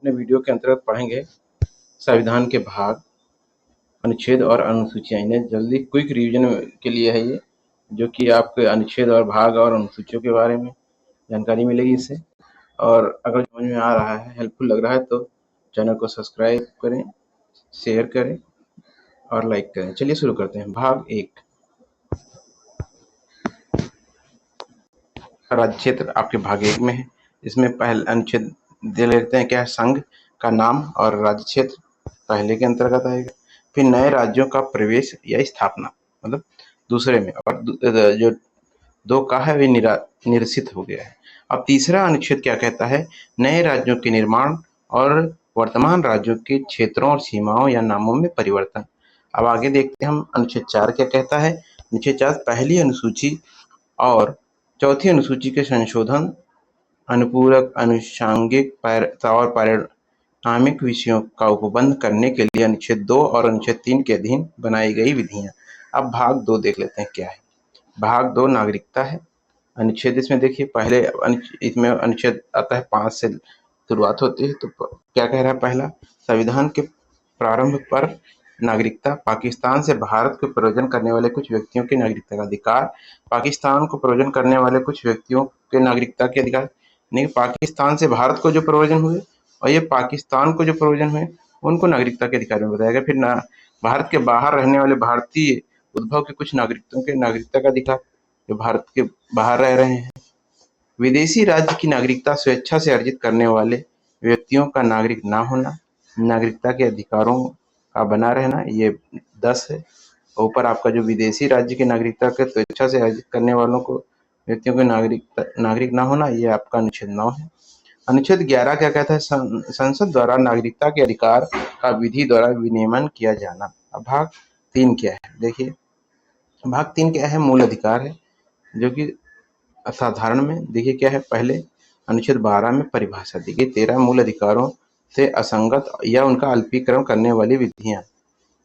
अपने वीडियो के अंतर्गत पढ़ेंगे संविधान के भाग, अनुच्छेद और अनुसूचियाँ। इन्हें जल्दी क्विक रिवीजन के लिए है ये, जो कि आपके अनुच्छेद और भाग और अनुसूचियों के बारे में जानकारी मिलेगी इससे। और अगर समझ में आ रहा है, हेल्पफुल लग रहा है तो चैनल को सब्सक्राइब करें, शेयर करें और लाइक करें। चलिए शुरू करते हैं। भाग 1, राज्य क्षेत्र आपके भाग 1 में है। इसमें पहले अनुच्छेद दे लेते हैं क्या है, संघ का नाम और राज्य क्षेत्र पहले के अंतर्गत आएगा। फिर नए राज्यों का प्रवेश या स्थापना, मतलब दूसरे में, और जो 2 का है वे निरसित हो गया है। अब तीसरा अनुच्छेद क्या कहता है, नए राज्यों के निर्माण और वर्तमान राज्यों के क्षेत्रों और सीमाओं या नामों में परिवर्तन। अब आगे देखते हैं हम अनुच्छेद 4 क्या कहता है। अनुच्छेद 4 पहली अनुसूची और चौथी अनुसूची के संशोधन, अनुपूरक, अनुषांगिक और पारिणामिक विषयों का उपबंध करने के लिए अनुच्छेद 2 और अनुच्छेद 3 के अधीन बनाई गई विधियां। अब भाग 2 देख लेते हैं क्या है। भाग 2 नागरिकता है। अनुच्छेद इसमें देखिए, पहले इसमें अनुच्छेद आता है 5 से शुरुआत होती है। तो क्या कह रहा है, पहला, संविधान के प्रारंभ पर नागरिकता, पाकिस्तान से भारत को प्रयोजन करने वाले कुछ व्यक्तियों की नागरिकता का अधिकार। पाकिस्तान को प्रयोजन करने वाले कुछ व्यक्तियों के नागरिकता के अधिकार नहीं, पाकिस्तान से भारत को जो प्रयोजन हुए और ये पाकिस्तान को जो प्रयोजन हुए उनको नागरिकता के अधिकार में बताया गया। फिर भारत के बाहर रहने वाले भारतीय उद्भव के कुछ नागरिकों के नागरिकता का अधिकार जो भारत के बाहर रह रहे हैं। विदेशी राज्य की नागरिकता स्वेच्छा से अर्जित करने वाले व्यक्तियों का नागरिक ना होना, नागरिकता के अधिकारों का बना रहना, ये 10 है। ऊपर आपका जो विदेशी राज्य की नागरिकता के स्वेच्छा से अर्जित करने वालों को व्यक्तियों के नागरिक ना होना, ये आपका अनुच्छेद 9 है। अनुच्छेद 11 क्या कहता है, संसद द्वारा नागरिकता के अधिकार का विधि द्वारा विनियमन किया जाना। अब भाग 3 क्या है, देखिए भाग 3 क्या है, मूल अधिकार है, जो कि असाधारण में देखिए क्या है, पहले अनुच्छेद 12 में परिभाषा दी गई 13 मूल अधिकारों से असंगत या उनका अल्पीकरण करने वाली विधियां।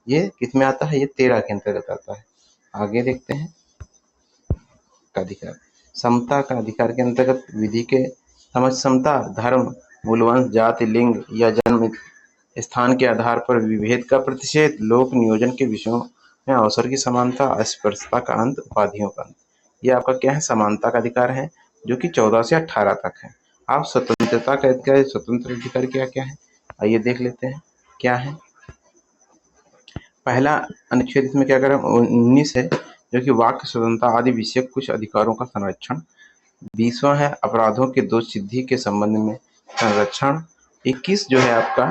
ये किसमें आता है, ये 13 के अंतर्गत आता है। आगे देखते हैं का अधिकार, समता का अधिकार के अंतर्गत विधि के समझ, समता, धर्म, मूलवंश, जाति, लिंग या जन्म स्थान के आधार पर विभेद का प्रतिषेध, लोक नियोजन के विषयों में अवसर की समानता, अस्पृश्यता का अंत, उपाधियों का अंत। ये आपका क्या है, समानता का अधिकार है, जो कि 14 से 18 तक है। आप स्वतंत्रता का अधिकार, स्वतंत्र अधिकार क्या क्या है, आइए देख लेते हैं क्या है। पहला अनुच्छेद इसमें क्या कर रहा है, 19 है, जो कि वाक् स्वतंत्रता आदि विषय कुछ अधिकारों का संरक्षण। 20वां है, अपराधों के दोष सिद्धि के संबंध में संरक्षण। 21 जो है आपका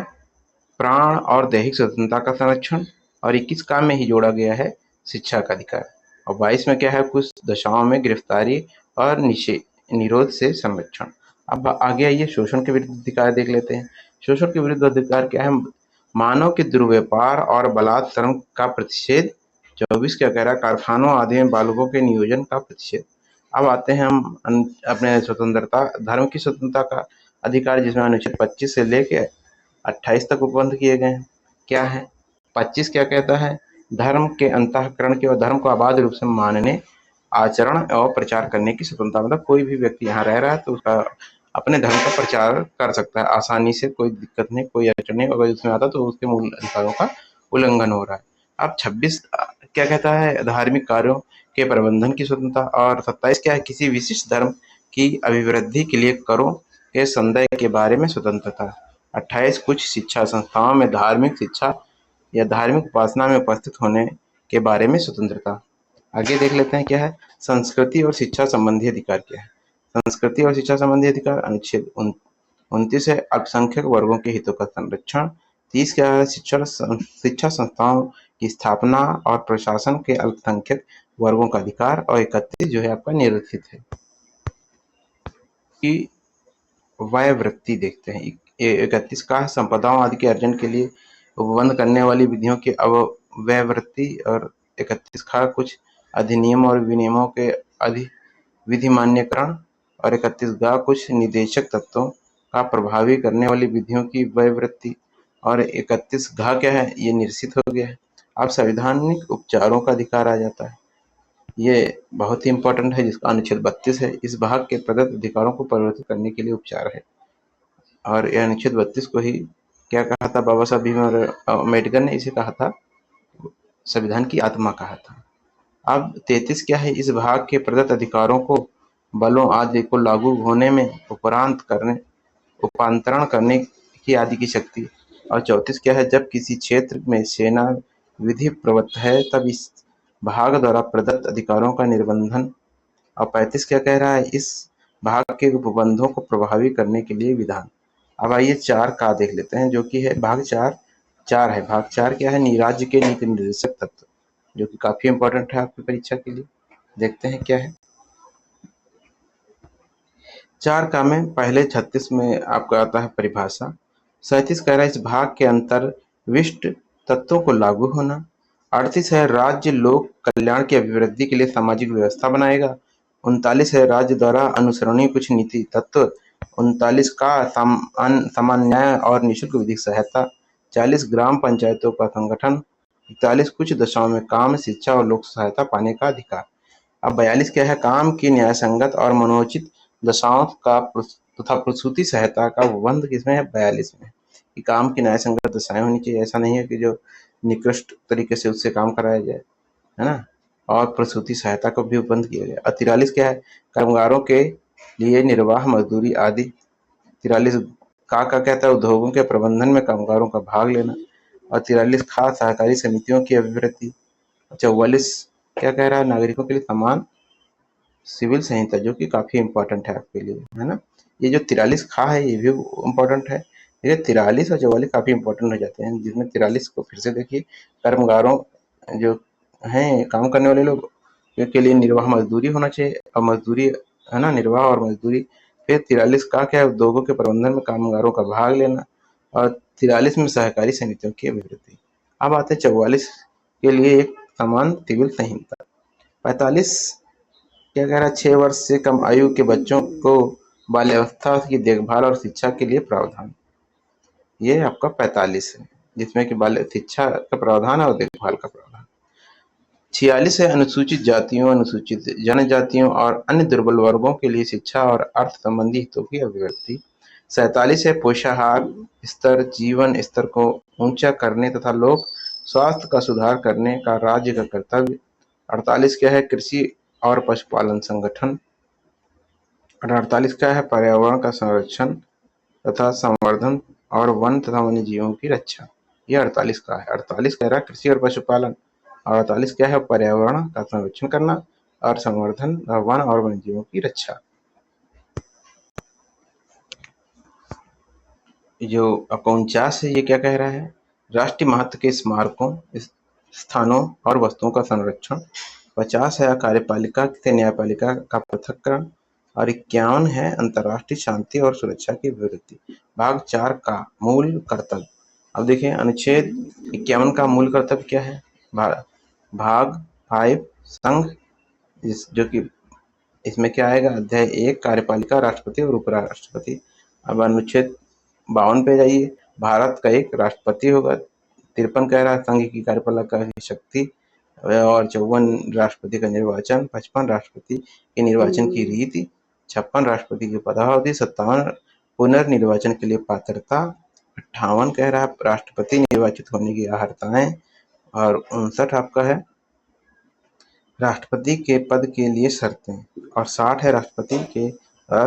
प्राण और दैहिक स्वतंत्रता का संरक्षण, और 21 का में ही जोड़ा गया है शिक्षा का अधिकार। और 22 में क्या है, कुछ दशाओं में गिरफ्तारी और निरोध से संरक्षण। अब आगे आइए शोषण के विरुद्ध अधिकार देख लेते हैं। शोषण के विरुद्ध अधिकार क्या है, मानव के दुर्व्यापार और बलात्कार का प्रतिषेध। 24 क्या कह रहा है, कारखानों आदि में बालकों के नियोजन का प्रतिषेध। अब आते हैं हम अपने स्वतंत्रता, धर्म की स्वतंत्रता का अधिकार, जिसमें अनुच्छेद 25 से लेके 28 तक उपबंध किए गए हैं। क्या है, 25 क्या कहता है, धर्म के अंतःकरण के और धर्म को अबाध रूप से मानने, आचरण और प्रचार करने की स्वतंत्रता। मतलब कोई भी व्यक्ति यहाँ रह रहा है तो उसका अपने धर्म का प्रचार कर सकता है आसानी से, कोई दिक्कत नहीं, कोई अड़चन नहीं। अगर उसमें आता तो उसके मूल अधिकारों का उल्लंघन हो रहा है। अब 26 क्या कहता है, धार्मिक कार्यों के प्रबंधन की स्वतंत्रता। और 27 क्या है, किसी विशिष्ट धर्म की अभिवृद्धि के लिए करों के संदेह के बारे में स्वतंत्रता। 28 कुछ शिक्षा संस्थाओं में धार्मिक शिक्षा या धार्मिक उपासना में उपस्थित होने के बारे में स्वतंत्रता। आगे देख लेते हैं क्या है, संस्कृति और शिक्षा संबंधी अधिकार क्या है। संस्कृति और शिक्षा संबंधी अधिकार, अनुच्छेद 29 है, अल्पसंख्यक वर्गों के हितों का संरक्षण। 30 क्या है, शिक्षा संस्थाओं की स्थापना और प्रशासन के अल्पसंख्यक वर्गों का अधिकार। और 31 जो है आपका निरक्षित है। कि वयवृत्ति देखते हैं, 31 का संपदाओं आदि के अर्जन के लिए उपबंध करने वाली विधियों की अव्यवृत्ति। और 31 का कुछ अधिनियम और विनियमों के विधिमान्यकरण। और 31 गा कुछ निदेशक तत्वों का प्रभावी करने वाली विधियों की वयवृत्ति। और 31 घा क्या है, ये निरसित हो गया है। अब संवैधानिक उपचारों का अधिकार आ जाता है, ये बहुत ही इंपॉर्टेंट है, जिसका अनुच्छेद 32 है। इस भाग के प्रदत्त अधिकारों को परिवर्तित करने के लिए उपचार है। और यह अनुच्छेद 32 को ही क्या कहा था, बाबा साहब भीमराव अम्बेडकर ने इसे कहा था, संविधान की आत्मा कहा था। अब 33 क्या है, इस भाग के प्रदत्त अधिकारों को बलों आदि को लागू होने में उपांतरण करने की आदि की शक्ति। और 34 क्या है, जब किसी क्षेत्र में सेना विधि प्रवृत्त है तब इस भाग द्वारा प्रदत्त अधिकारों का निर्बंधन। और 35 क्या कह रहा है, इस भाग के उपबंधों को प्रभावी करने के लिए विधान। अब आइए 4 का देख लेते हैं, जो कि है भाग 4 है। भाग 4 क्या है, राज्य के नीति निर्देशक तत्व, जो कि काफी इंपॉर्टेंट है आपकी परीक्षा के लिए। देखते हैं क्या है 4 का में। पहले 36 में आपका आता है परिभाषा। 37 कह रहा है, इस भाग के अंतर्विष्ट तत्वों को लागू होना। 38 है, राज्य लोक कल्याण की अभिवृद्धि के लिए सामाजिक व्यवस्था बनाएगा। 39 है, राज्य द्वारा अनुसरणीय कुछ नीति तत्व। 39 का समान न्याय और निःशुल्क विधिक सहायता। 40 ग्राम पंचायतों का संगठन। 41 कुछ दशाओं में काम, शिक्षा और लोक सहायता पाने का अधिकार। अब 42 क्या है, काम की न्यायसंगत और मनोचित दशाओं का तथा प्रसूति सहायता का उपबंध किसमें है, 42 में। कि काम की न्यायसंगत दशाएं होनी चाहिए, ऐसा नहीं है कि जो निकृष्ट तरीके से उससे काम कराया जाए, है ना। और प्रसूति सहायता को भी उपबंध किया गया। और 43 क्या है, कामगारों के लिए निर्वाह मजदूरी आदि। 43 का कहता है, उद्योगों के प्रबंधन में कामगारों का भाग लेना। और 43 खास सहकारी समितियों की अभिवृद्धि। 44 क्या कह रहा है, नागरिकों के लिए समान सिविल संहिता, जो कि काफी इंपॉर्टेंट है आपके लिए, है ना। ये जो 43 खा है ये भी इम्पोर्टेंट है। ये 43 और 44 काफी इंपॉर्टेंट हो जाते हैं, जिसमें 43 को फिर से देखिए, कर्मगारों जो हैं काम करने वाले लोग के लिए निर्वाह मजदूरी होना चाहिए, और मजदूरी, है ना, निर्वाह और मजदूरी। फिर 43 का क्या है, उद्योगों के प्रबंधन में कामगारों का भाग लेना। और 43 में सहकारी समितियों की अभिवृद्धि। अब आते 44 के लिए एक समान सिविल संहिता। 45 क्या कह रहा है, 6 वर्ष से कम आयु के बच्चों को बाल्यावस्था की देखभाल और शिक्षा के लिए प्रावधान। ये आपका 45 है, जिसमें कि बाल्य शिक्षा का प्रावधान और देखभाल का प्रावधान। 46 है, अनुसूचित जातियों, अनुसूचित जनजातियों और अन्य दुर्बल वर्गों के लिए शिक्षा और अर्थ संबंधी हितों की अभिव्यक्ति। 47 है, पोषाहार स्तर, जीवन स्तर को ऊंचा करने तथा लोक स्वास्थ्य का सुधार करने का राज्य का कर्तव्य। 48 क्या है, कृषि और पशुपालन संगठन। 48 क्या है, पर्यावरण का संरक्षण तथा संवर्धन और वन तथा वन्य जीवों की रक्षा। ये 48 का है। 48 कह रहा है कृषि और पशुपालन, और 48 क्या है, पर्यावरण का संरक्षण करना और संवर्धन और वन और वन्य जीवों की रक्षा। जो आपका 49 है, ये क्या कह रहा है, राष्ट्रीय महत्व के स्मारकों, स्थानों और वस्तुओं का संरक्षण। 50 है, कार्यपालिका से न्यायपालिका का पृथक्करण। और 51 है, अंतर्राष्ट्रीय शांति और सुरक्षा की अभिवृद्धि। भाग 4 का मूल कर्तव्य। अब देखिए अनुच्छेद 51 का मूल कर्तव्य क्या है। भाग 5 संघ, जो कि इसमें क्या आएगा, अध्याय 1 कार्यपालिका, राष्ट्रपति और उपराष्ट्रपति। अब अनुच्छेद 52 पे जाइए, भारत का एक राष्ट्रपति होगा। 53 कह रहा है, संघ की कार्यपालिका की शक्ति। और 54 राष्ट्रपति का निर्वाचन। 55 राष्ट्रपति के निर्वाचन की रीति। 56 राष्ट्रपति की पदावधि। 57 पुनर्निर्वाचन के लिए पात्रता। 58 कह रहा है, राष्ट्रपति निर्वाचित होने की अर्हताएं। और 59 आपका है, राष्ट्रपति के पद के लिए शर्तें। और 60 है, राष्ट्रपति के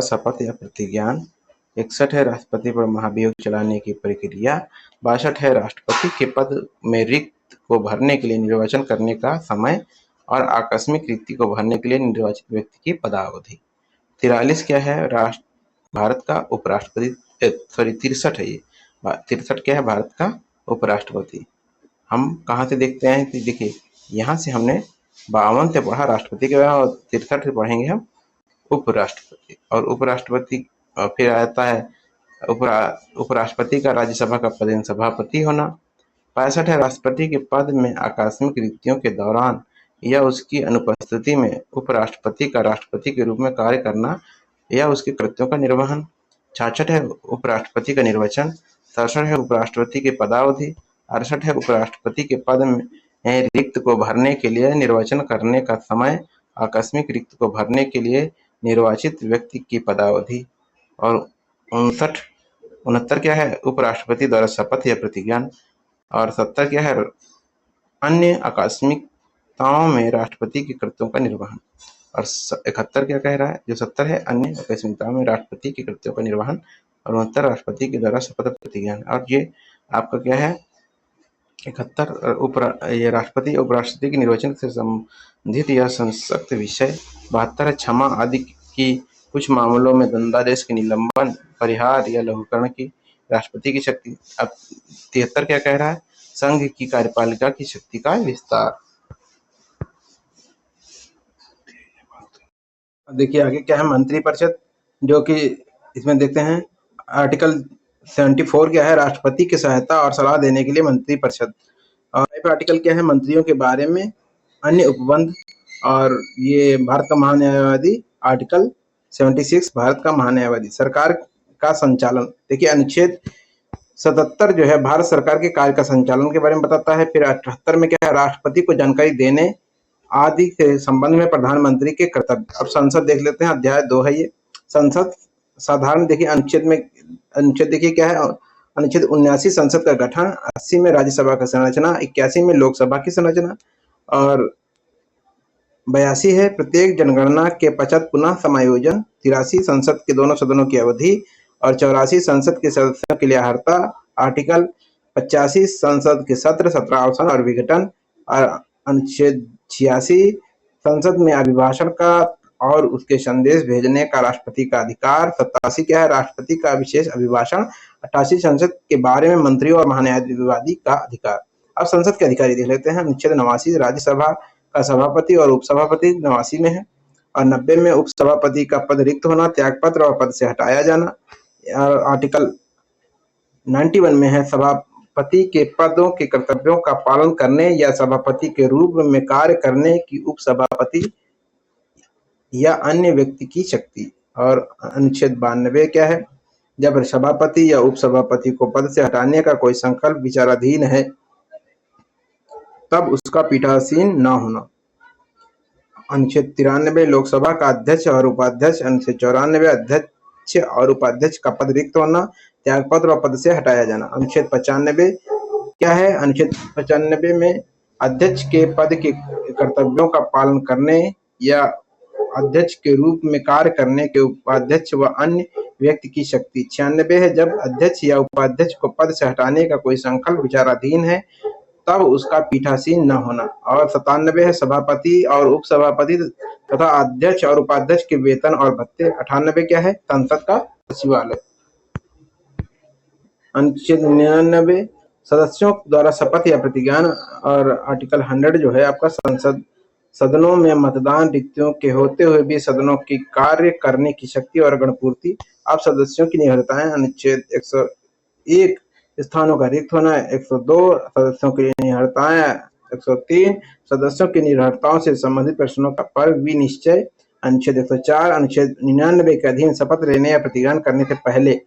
शपथ या प्रतिज्ञान। 61 है, राष्ट्रपति पर महाभियोग चलाने की प्रक्रिया। 62 है, राष्ट्रपति के पद में रिक्त को भरने के लिए निर्वाचन करने का समय और आकस्मिक रिक्ति को भरने के लिए निर्वाचित व्यक्ति की पदावधि। 43 क्या है, भारत का उपराष्ट्रपति, सॉरी 63 है ये। 63 क्या है, भारत का उपराष्ट्रपति। हम कहाँ से देखते हैं कि देखिए, यहाँ से हमने 52 से पढ़ा राष्ट्रपति के बारे में, और 63 से पढ़ेंगे हम उपराष्ट्रपति। और उपराष्ट्रपति फिर आता है उपराष्ट्रपति का राज्यसभा का प्रधान सभापति होना। 65 है, राष्ट्रपति के पद में आकस्मिक रिक्तियों के दौरान या उसकी अनुपस्थिति में उपराष्ट्रपति का राष्ट्रपति के रूप में कार्य करना या उसके कृत्यों का निर्वहन। 66 है, उपराष्ट्रपति का निर्वाचन। 67 है, उपराष्ट्रपति की पदावधि। 68 है, उपराष्ट्रपति के पद में रिक्त को भरने के लिए निर्वाचन करने का समय, आकस्मिक रिक्त को भरने के लिए निर्वाचित व्यक्ति की पदावधि। और 59 69 क्या है, उपराष्ट्रपति द्वारा शपथ या प्रतिज्ञान। और 70 क्या है, अन्य आकस्मिकताओं में राष्ट्रपति के कृत्यों का निर्वहन। और 71 क्या कह रहा है, जो 70 है, अन्य आकस्मिकताओं में राष्ट्रपति के कृत्यों का निर्वहन। और 69 राष्ट्रपति के द्वारा शपथ प्रतिज्ञान। और ये आपका क्या है, 71 ये राष्ट्रपति उपराष्ट्रपति के निर्वाचन से संबंधित या संसक्त विषय। 72 है क्षमा आदि की कुछ मामलों में दंडादेश के निलंबन, परिहार या लघुकरण की राष्ट्रपति की शक्ति। अब 73 क्या कह रहा है, संघ की कार्यपालिका की शक्ति का विस्तार। देखिए आगे क्या है, मंत्रिपरिषद, जो कि इसमें देखते हैं आर्टिकल 74 क्या है, राष्ट्रपति की सहायता और सलाह देने के लिए मंत्रिपरिषद। और आर्टिकल क्या है, मंत्रियों के बारे में अन्य उपबंध। और ये भारत का महान्यायवादी आर्टिकल 76, भारत का महान्यायवादी। सरकार का संचालन, देखिए अनुच्छेद 77 जो है भारत सरकार के कार्य का संचालन के बारे में बताता है। फिर 78 में क्या है, राष्ट्रपति को जानकारी देने आदि के संबंध में प्रधानमंत्री के कर्तव्य। अब संसद देख लेते हैं, अध्याय 2 है ये, संसद साधारण। देखिए अनुच्छेद देखिए क्या है, अनुच्छेद 79 संसद का गठन, 80 में राज्यसभा का संरचना, 81 में लोकसभा की संरचना, और 82 है प्रत्येक जनगणना के पश्चात पुनः समायोजन, 83 संसद के दोनों सदनों की अवधि, और 84 संसद के सदस्यों के लिए अर्हता, आर्टिकल 85 संसद के सत्र, 17 अवसान और विघटन, और अनुच्छेद 86 संसद में अभिभाषण का और उसके संदेश भेजने का राष्ट्रपति का अधिकार, 87 क्या है, राष्ट्रपति का विशेष अभिभाषण, 88 संसद के बारे में मंत्रियों और महान्यायवादी का अधिकार। अब संसद के अधिकारी देख लेते हैं, अनुच्छेद 89 राज्यसभा का सभापति और उपसभापति 89 में है, और 90 में उपसभापति का पद रिक्त होना, त्यागपत्र और पद से हटाया जाना। और आर्टिकल 91 में है सभापति के पदों के कर्तव्यों का पालन करने या सभापति के रूप में कार्य करने की उपसभापति या अन्य व्यक्ति की शक्ति। और अनुच्छेद 92 क्या है, जब सभापति या उपसभापति को पद से हटाने का कोई संकल्प विचाराधीन है तब उसका पीठासीन न होना। अनुच्छेद 93 लोकसभा का अध्यक्ष और उपाध्यक्ष। अनुच्छेद 94 अध्यक्ष और उपाध्यक्ष का पद रिक्त होना, त्यागपत्र और पद से हटाया जाना। अनुच्छेद 95 क्या है, अनुच्छेद 95 में अध्यक्ष के पद के कर्तव्यों का पालन करने या अध्यक्ष के रूप में कार्य करने के उपाध्यक्ष व अन्य व्यक्ति की शक्ति। 96 है जब अध्यक्ष या उपाध्यक्ष को पद से हटाने का कोई संकल्प विचाराधीन है तब उसका पीठासीन न होना। और 97 है सभापति और उपसभापति तथा अध्यक्ष और उपाध्यक्ष के वेतन और भत्ते। 98 क्या है, संसद का सचिवालय। अनुच्छेद 99 सदस्यों द्वारा शपथ या प्रतिज्ञान। और आर्टिकल 100 जो है आपका संसद सदनों में मतदान रिक्तियों के होते हुए भी सदनों की कार्य करने की शक्ति और गणपूर्ति। अब सदस्यों की निहरताएं, अनुच्छेद 101 स्थानों का रिक्त होना, 102 सदस्यों की निहरताएं, 103 सदस्यों की निहरताओं से संबंधित प्रश्नों का पर विनिश्चय। अनुच्छेद 104 अनुच्छेद 99 के अधीन शपथ लेने या प्रतिज्ञान करने से पहले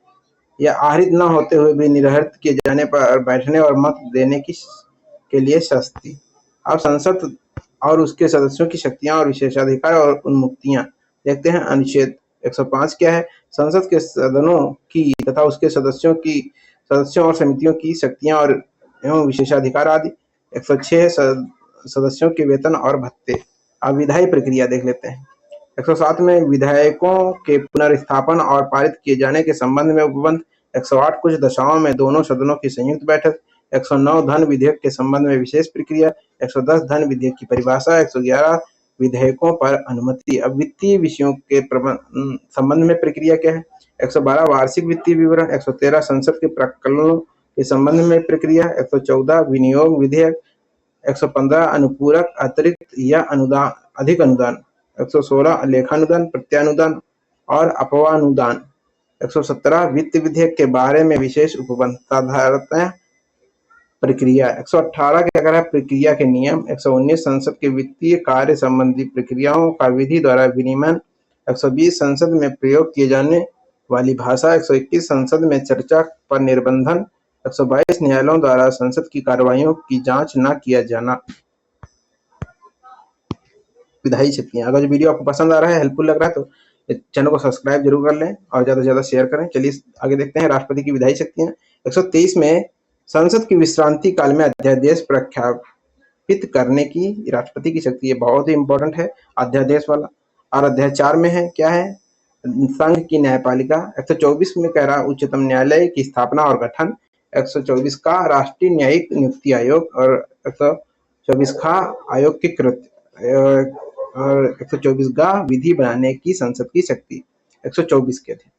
या आहरित न होते हुए भी निरहरित किए जाने पर बैठने और मत देने के लिए शस्ति। अब संसद और उसके सदस्यों की शक्तियां और विशेषाधिकार और उन्मुक्तियां देखते हैं। अनुच्छेद 105 क्या है, संसद के सदनों की तथा उसके सदस्यों और समितियों की शक्तियां और एवं विशेषाधिकार आदि। 106 सदस्यों के वेतन और भत्ते। अब विधायी प्रक्रिया देख लेते हैं। 107 में विधायकों के पुनर्स्थापन और पारित किए जाने के संबंध में उपबंध। 108 कुछ दशाओं में दोनों सदनों की संयुक्त बैठक। 109 धन विधेयक के संबंध में विशेष प्रक्रिया। 110 धन विधेयक की परिभाषा। 111 विधेयकों पर अनुमति। अब वित्तीय विषयों के संबंध में प्रक्रिया क्या है। 112 वार्षिक वित्तीय विवरण। 113 संसद के प्राक्कलनों के संबंध में प्रक्रिया। 114 विनियोग विधेयक। 115 अनुपूरक, अतिरिक्त या अनुदान, अधिक अनुदान। 116 लेखानुदान, प्रत्यानुदान और अपवानुदान। 117 वित्त विधेयक के बारे में विशेष उपबंध। साधारणतः प्रक्रिया। 118 के अगर प्रक्रिया के नियम। 119 संसद के वित्तीय कार्य संबंधी प्रक्रियाओं का विधि द्वारा विनियमन। 120 संसद में प्रयोग किए जाने वाली भाषा। 121 संसद में चर्चा पर निर्बंधन। 122 न्यायालयों द्वारा संसद की कार्रवाइयों की जांच न किया जाना। विधायी शक्तियां। अगर वीडियो आपको पसंद आ रहा है, हेल्पफुल लग रहा है तो चैनल को सब्सक्राइब जरूर कर लें और ज़्यादा से ज़्यादा शेयर करें। चलिए आगे देखते हैं राष्ट्रपति की विधायी शक्तियाँ। 123 में संसद की विश्रांति काल में अध्यादेश प्रख्यापित करने की राष्ट्रपति की शक्ति, ये बहुत ही इंपॉर्टेंट है अध्यादेश वाला। और अध्याय 4 में है क्या है, संघ की न्यायपालिका। 124 में कह रहा उच्चतम न्यायालय की स्थापना और गठन। 124 का राष्ट्रीय न्यायिक नियुक्ति आयोग और 124 का आयोग की कृत्य और 124 का विधि बनाने की संसद की शक्ति 124 के थे।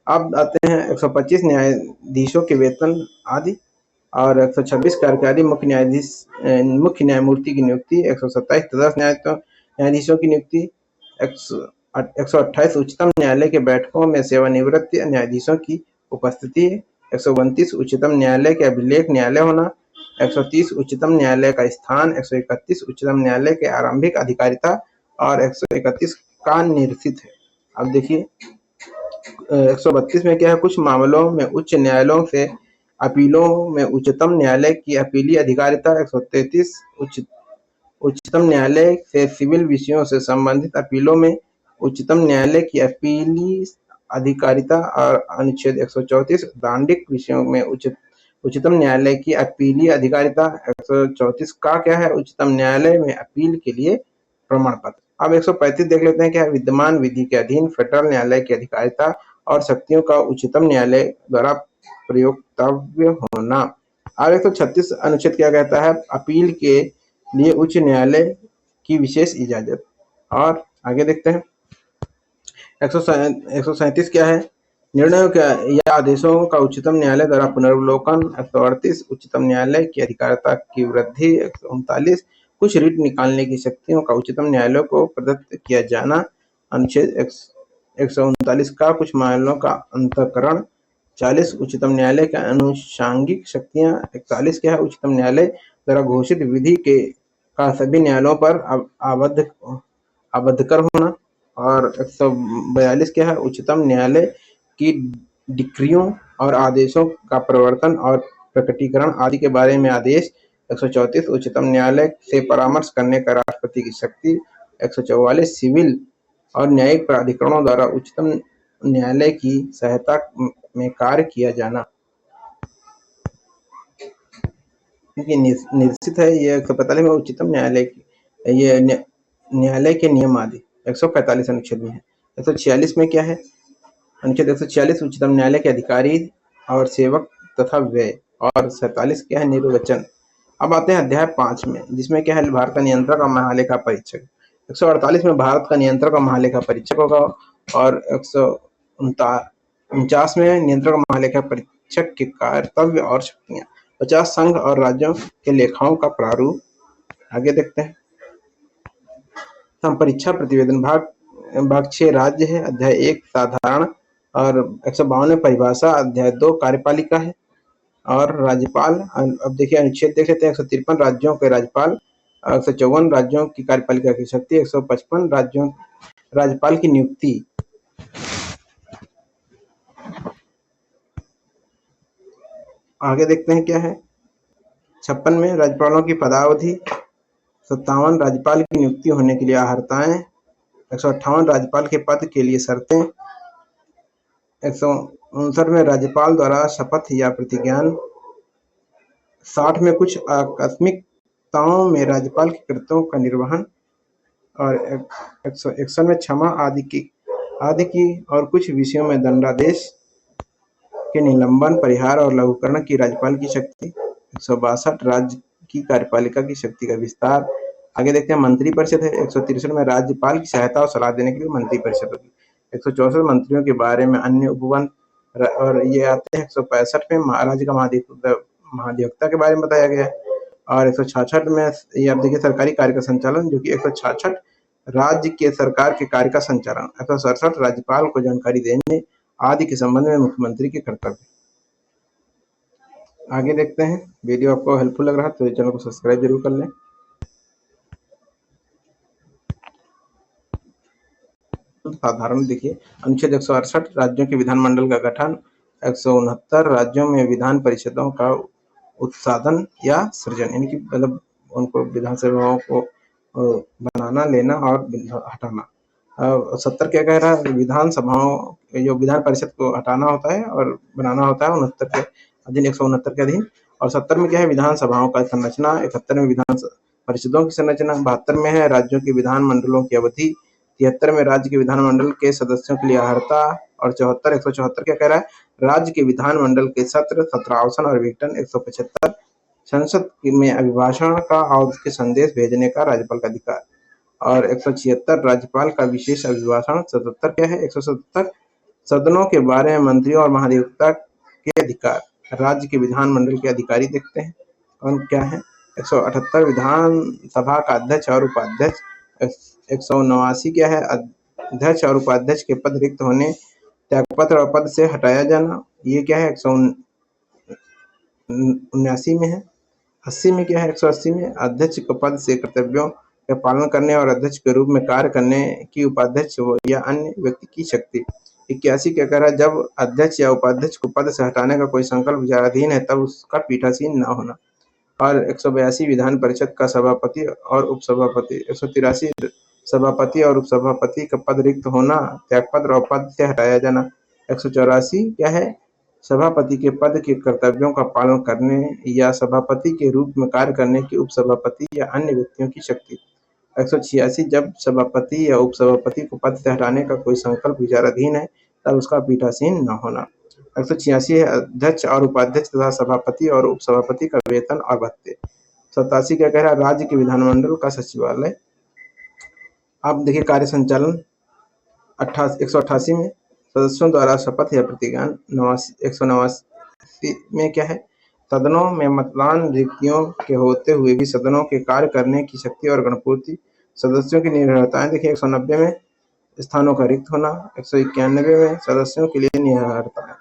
अब आते हैं 125 न्यायाधीशों के वेतन आदि और 126 कार्यकारी मुख्य न्यायमूर्ति की नियुक्ति। 127 तदस्थ न्यायाधीशों की नियुक्ति। 128 उच्चतम न्यायालय के बैठकों में सेवानिवृत्त न्यायाधीशों की उपस्थिति। 129 उच्चतम न्यायालय के अभिलेख न्यायालय होना। 130 उच्चतम न्यायालय का स्थान। 131 उच्चतम न्यायालय के आरंभिक अधिकारिता और 131 का निरसित है। अब देखिए 132 में क्या है, कुछ मामलों में उच्च न्यायालयों से अपीलों में उच्चतम न्यायालय की अपीली अधिकारिता। 133 उच्चतम न्यायालय से सिविल विषयों से संबंधित अपीलों में उच्चतम न्यायालय की अपीली अधिकारिता और अनुच्छेद 134 दांडिक विषयों में उच्चतम न्यायालय की अपीली अधिकारिता। 134 का क्या है, उच्चतम न्यायालय में अपील के लिए प्रमाण पत्र। अब 135 देख लेते हैं क्या है, विद्यमान विधि के अधीन फेडरल न्यायालय की अधिकारिता और शक्तियों का उच्चतम न्यायालय द्वारा प्रयोक्तव्य होना। अब 136 अनुच्छेद क्या कहता है, अपील के लिए उच्च न्यायालय की विशेष इजाजत। और आगे देखते हैं 137 क्या है, निर्णयों या आदेशों का उच्चतम न्यायालय द्वारा पुनर्वलोकन। 138 उच्चतम न्यायालय की अधिकारिता की वृद्धि। 139 कुछ रिट निकालने की शक्तियों का उच्चतम न्यायालय को प्रदत्त किया जाना। अनुच्छेद 139 का कुछ मामलों का अंतःकरण। 40 उच्चतम न्यायालय के अनुषांगिक शक्तियां। 41 क्या है, उच्चतम न्यायालय द्वारा घोषित विधि का सभी न्यायालयों पर आबद्धकर होना। और 142 क्या है, उच्चतम न्यायालय की डिक्रियों और आदेशों का प्रवर्तन और प्रकटीकरण आदि के बारे में आदेश। 134 उच्चतम न्यायालय से परामर्श करने का राष्ट्रपति की शक्ति। 144 सिविल और न्यायिक प्राधिकरणों द्वारा उच्चतम न्यायालय की सहायता में कार्य किया जाना, क्योंकि निश्चित है ये 145 में उच्चतम न्यायालय की ये न्यायालय के नियम आदि 145 अनुच्छेद में है। 146 में क्या है, अनुच्छेद 146 उच्चतम न्यायालय के अधिकारी और सेवक तथा व्यय। और 47 क्या है, निर्वचन। अब आते हैं अध्याय 5 में, जिसमें क्या है, भारत का नियंत्रक और महालेखा परीक्षक। 148 में भारत का नियंत्रक और महालेखा परीक्षक होगा और 149 में नियंत्रक और महालेखा परीक्षक के कर्तव्य और शक्तियां। 50 संघ और राज्यों के लेखाओं का प्रारूप। आगे देखते हैं संपरीक्षा प्रतिवेदन। भाग 6 राज्य है। अध्याय 1 साधारण और 152 में परिभाषा। अध्याय 2 कार्यपालिका है और राज्यपाल। अब देखिए अनुच्छेद देख लेते हैं। 153 राज्यों के राज्यपाल। 154 राज्यों की कार्यपालिका की शक्ति। 155 राज्यपाल की नियुक्ति। आगे देखते हैं क्या है, 56 में राज्यपालों की पदावधि। 57 राज्यपाल की नियुक्ति होने के लिए अर्हताएं। 158 राज्यपाल के पद के लिए शर्तें। 159 में राज्यपाल द्वारा शपथ या प्रतिज्ञान। 60 में कुछ आकस्मिकताओं में राज्यपाल के कृत्यों का निर्वहन। और 161 में क्षमा आदि की और कुछ विषयों में दंडादेश के निलंबन, परिहार और लघुकरण की राज्यपाल की शक्ति। 162 राज्य की कार्यपालिका की शक्ति का विस्तार। आगे देखते हैं मंत्रिपरिषद है। 163 में राज्यपाल की सहायता और सलाह देने के लिए मंत्रिपरिषद होगी। 164 मंत्रियों के बारे में अन्य उपवन। और ये आते हैं 165 में राज्य का महाधिवक्ता के बारे में बताया गया है। और 166 में ये आप देखिए सरकारी कार्य का संचालन, जो कि 166 राज्य के सरकार के कार्य का संचालन। 167 राज्यपाल को जानकारी देने आदि के संबंध में मुख्यमंत्री के कर्तव्य। आगे देखते हैं। वीडियो आपको हेल्पफुल लग रहा है तो चैनल को सब्सक्राइब जरूर कर लें। साधारण देखिए अनुच्छेद 168 राज्यों के विधानमंडल का गठन। 169 राज्यों में विधान परिषदों का उत्साधन या सृजन, यानी कि मतलब उनको विधानसभाओं को बनाना, लेना और हटाना। 70 क्या कह रहा है, विधानसभाओं जो विधान परिषद को हटाना होता है और बनाना होता है 69 के अधीन, 169 के अधीन। और 70 में क्या है, विधानसभाओं का संरचना, 71 में विधान परिषदों की संरचना, 72 में है राज्यों के विधानमंडलों की अवधि, 73 में राज्य के विधानमंडल के सदस्यों के लिए अर्हता, और 174 क्या कह रहा है, राज्य के विधानमंडल के सत्र, 17 आसन और विघटन, 175 संसद में अभिभाषण का और उसके संदेश भेजने का राज्यपाल का अधिकार, और 176 राज्यपाल का विशेष अभिभाषण, 77 क्या है, 177 सदनों के बारे में मंत्रियों और महाधिवक्ता के अधिकार। राज्य के विधानमंडल के अधिकारी देखते हैं कौन क्या है, 178 विधानसभा का अध्यक्ष और उपाध्यक्ष, 179 क्या है, अध्यक्ष और उपाध्यक्ष के पद रिक्त होने, त्यागपत्र और पद से हटाया जाना, ये क्या है, 179 में है। 80 में क्या है, 180 में अध्यक्ष को पद से कर्तव्यों का पालन करने और अध्यक्ष के रूप में कार्य करने की उपाध्यक्ष या अन्य व्यक्ति की शक्ति। 81 क्या कह रहा है, जब अध्यक्ष या उपाध्यक्ष को पद से हटाने का कोई संकल्प विचाराधीन है तब उसका पीठासीन न होना। और 182 विधान परिषद का सभापति और उपसभापति, 183 सभापति और उपसभापति का पद रिक्त होना, त्यागपत्र और पद से हटाया जाना। 184 क्या है, सभापति के पद के कर्तव्यों का पालन करने या सभापति के रूप में कार्य करने की उपसभापति या अन्य व्यक्तियों की शक्ति। 186 जब सभापति या उपसभापति को पद से हटाने का कोई संकल्प विचाराधीन है तब उसका पीठासीन न होना। 186 है, अध्यक्ष और उपाध्यक्ष तथा सभापति और उपसभापति का वेतन और भत्ते। 87 क्या कह रहा है, राज्य के विधानमंडल का सचिवालय। अब देखिए कार्य संचालन 188 में सदस्यों द्वारा शपथ या प्रतिज्ञान। 189 में क्या है, सदनों में मतदान रिक्तियों के होते हुए भी सदनों के कार्य करने की शक्ति और गणपूर्ति। सदस्यों की निर्भरताएं देखिए, 190 में स्थानों का रिक्त होना, 191 में सदस्यों के लिए निर्भरताएं।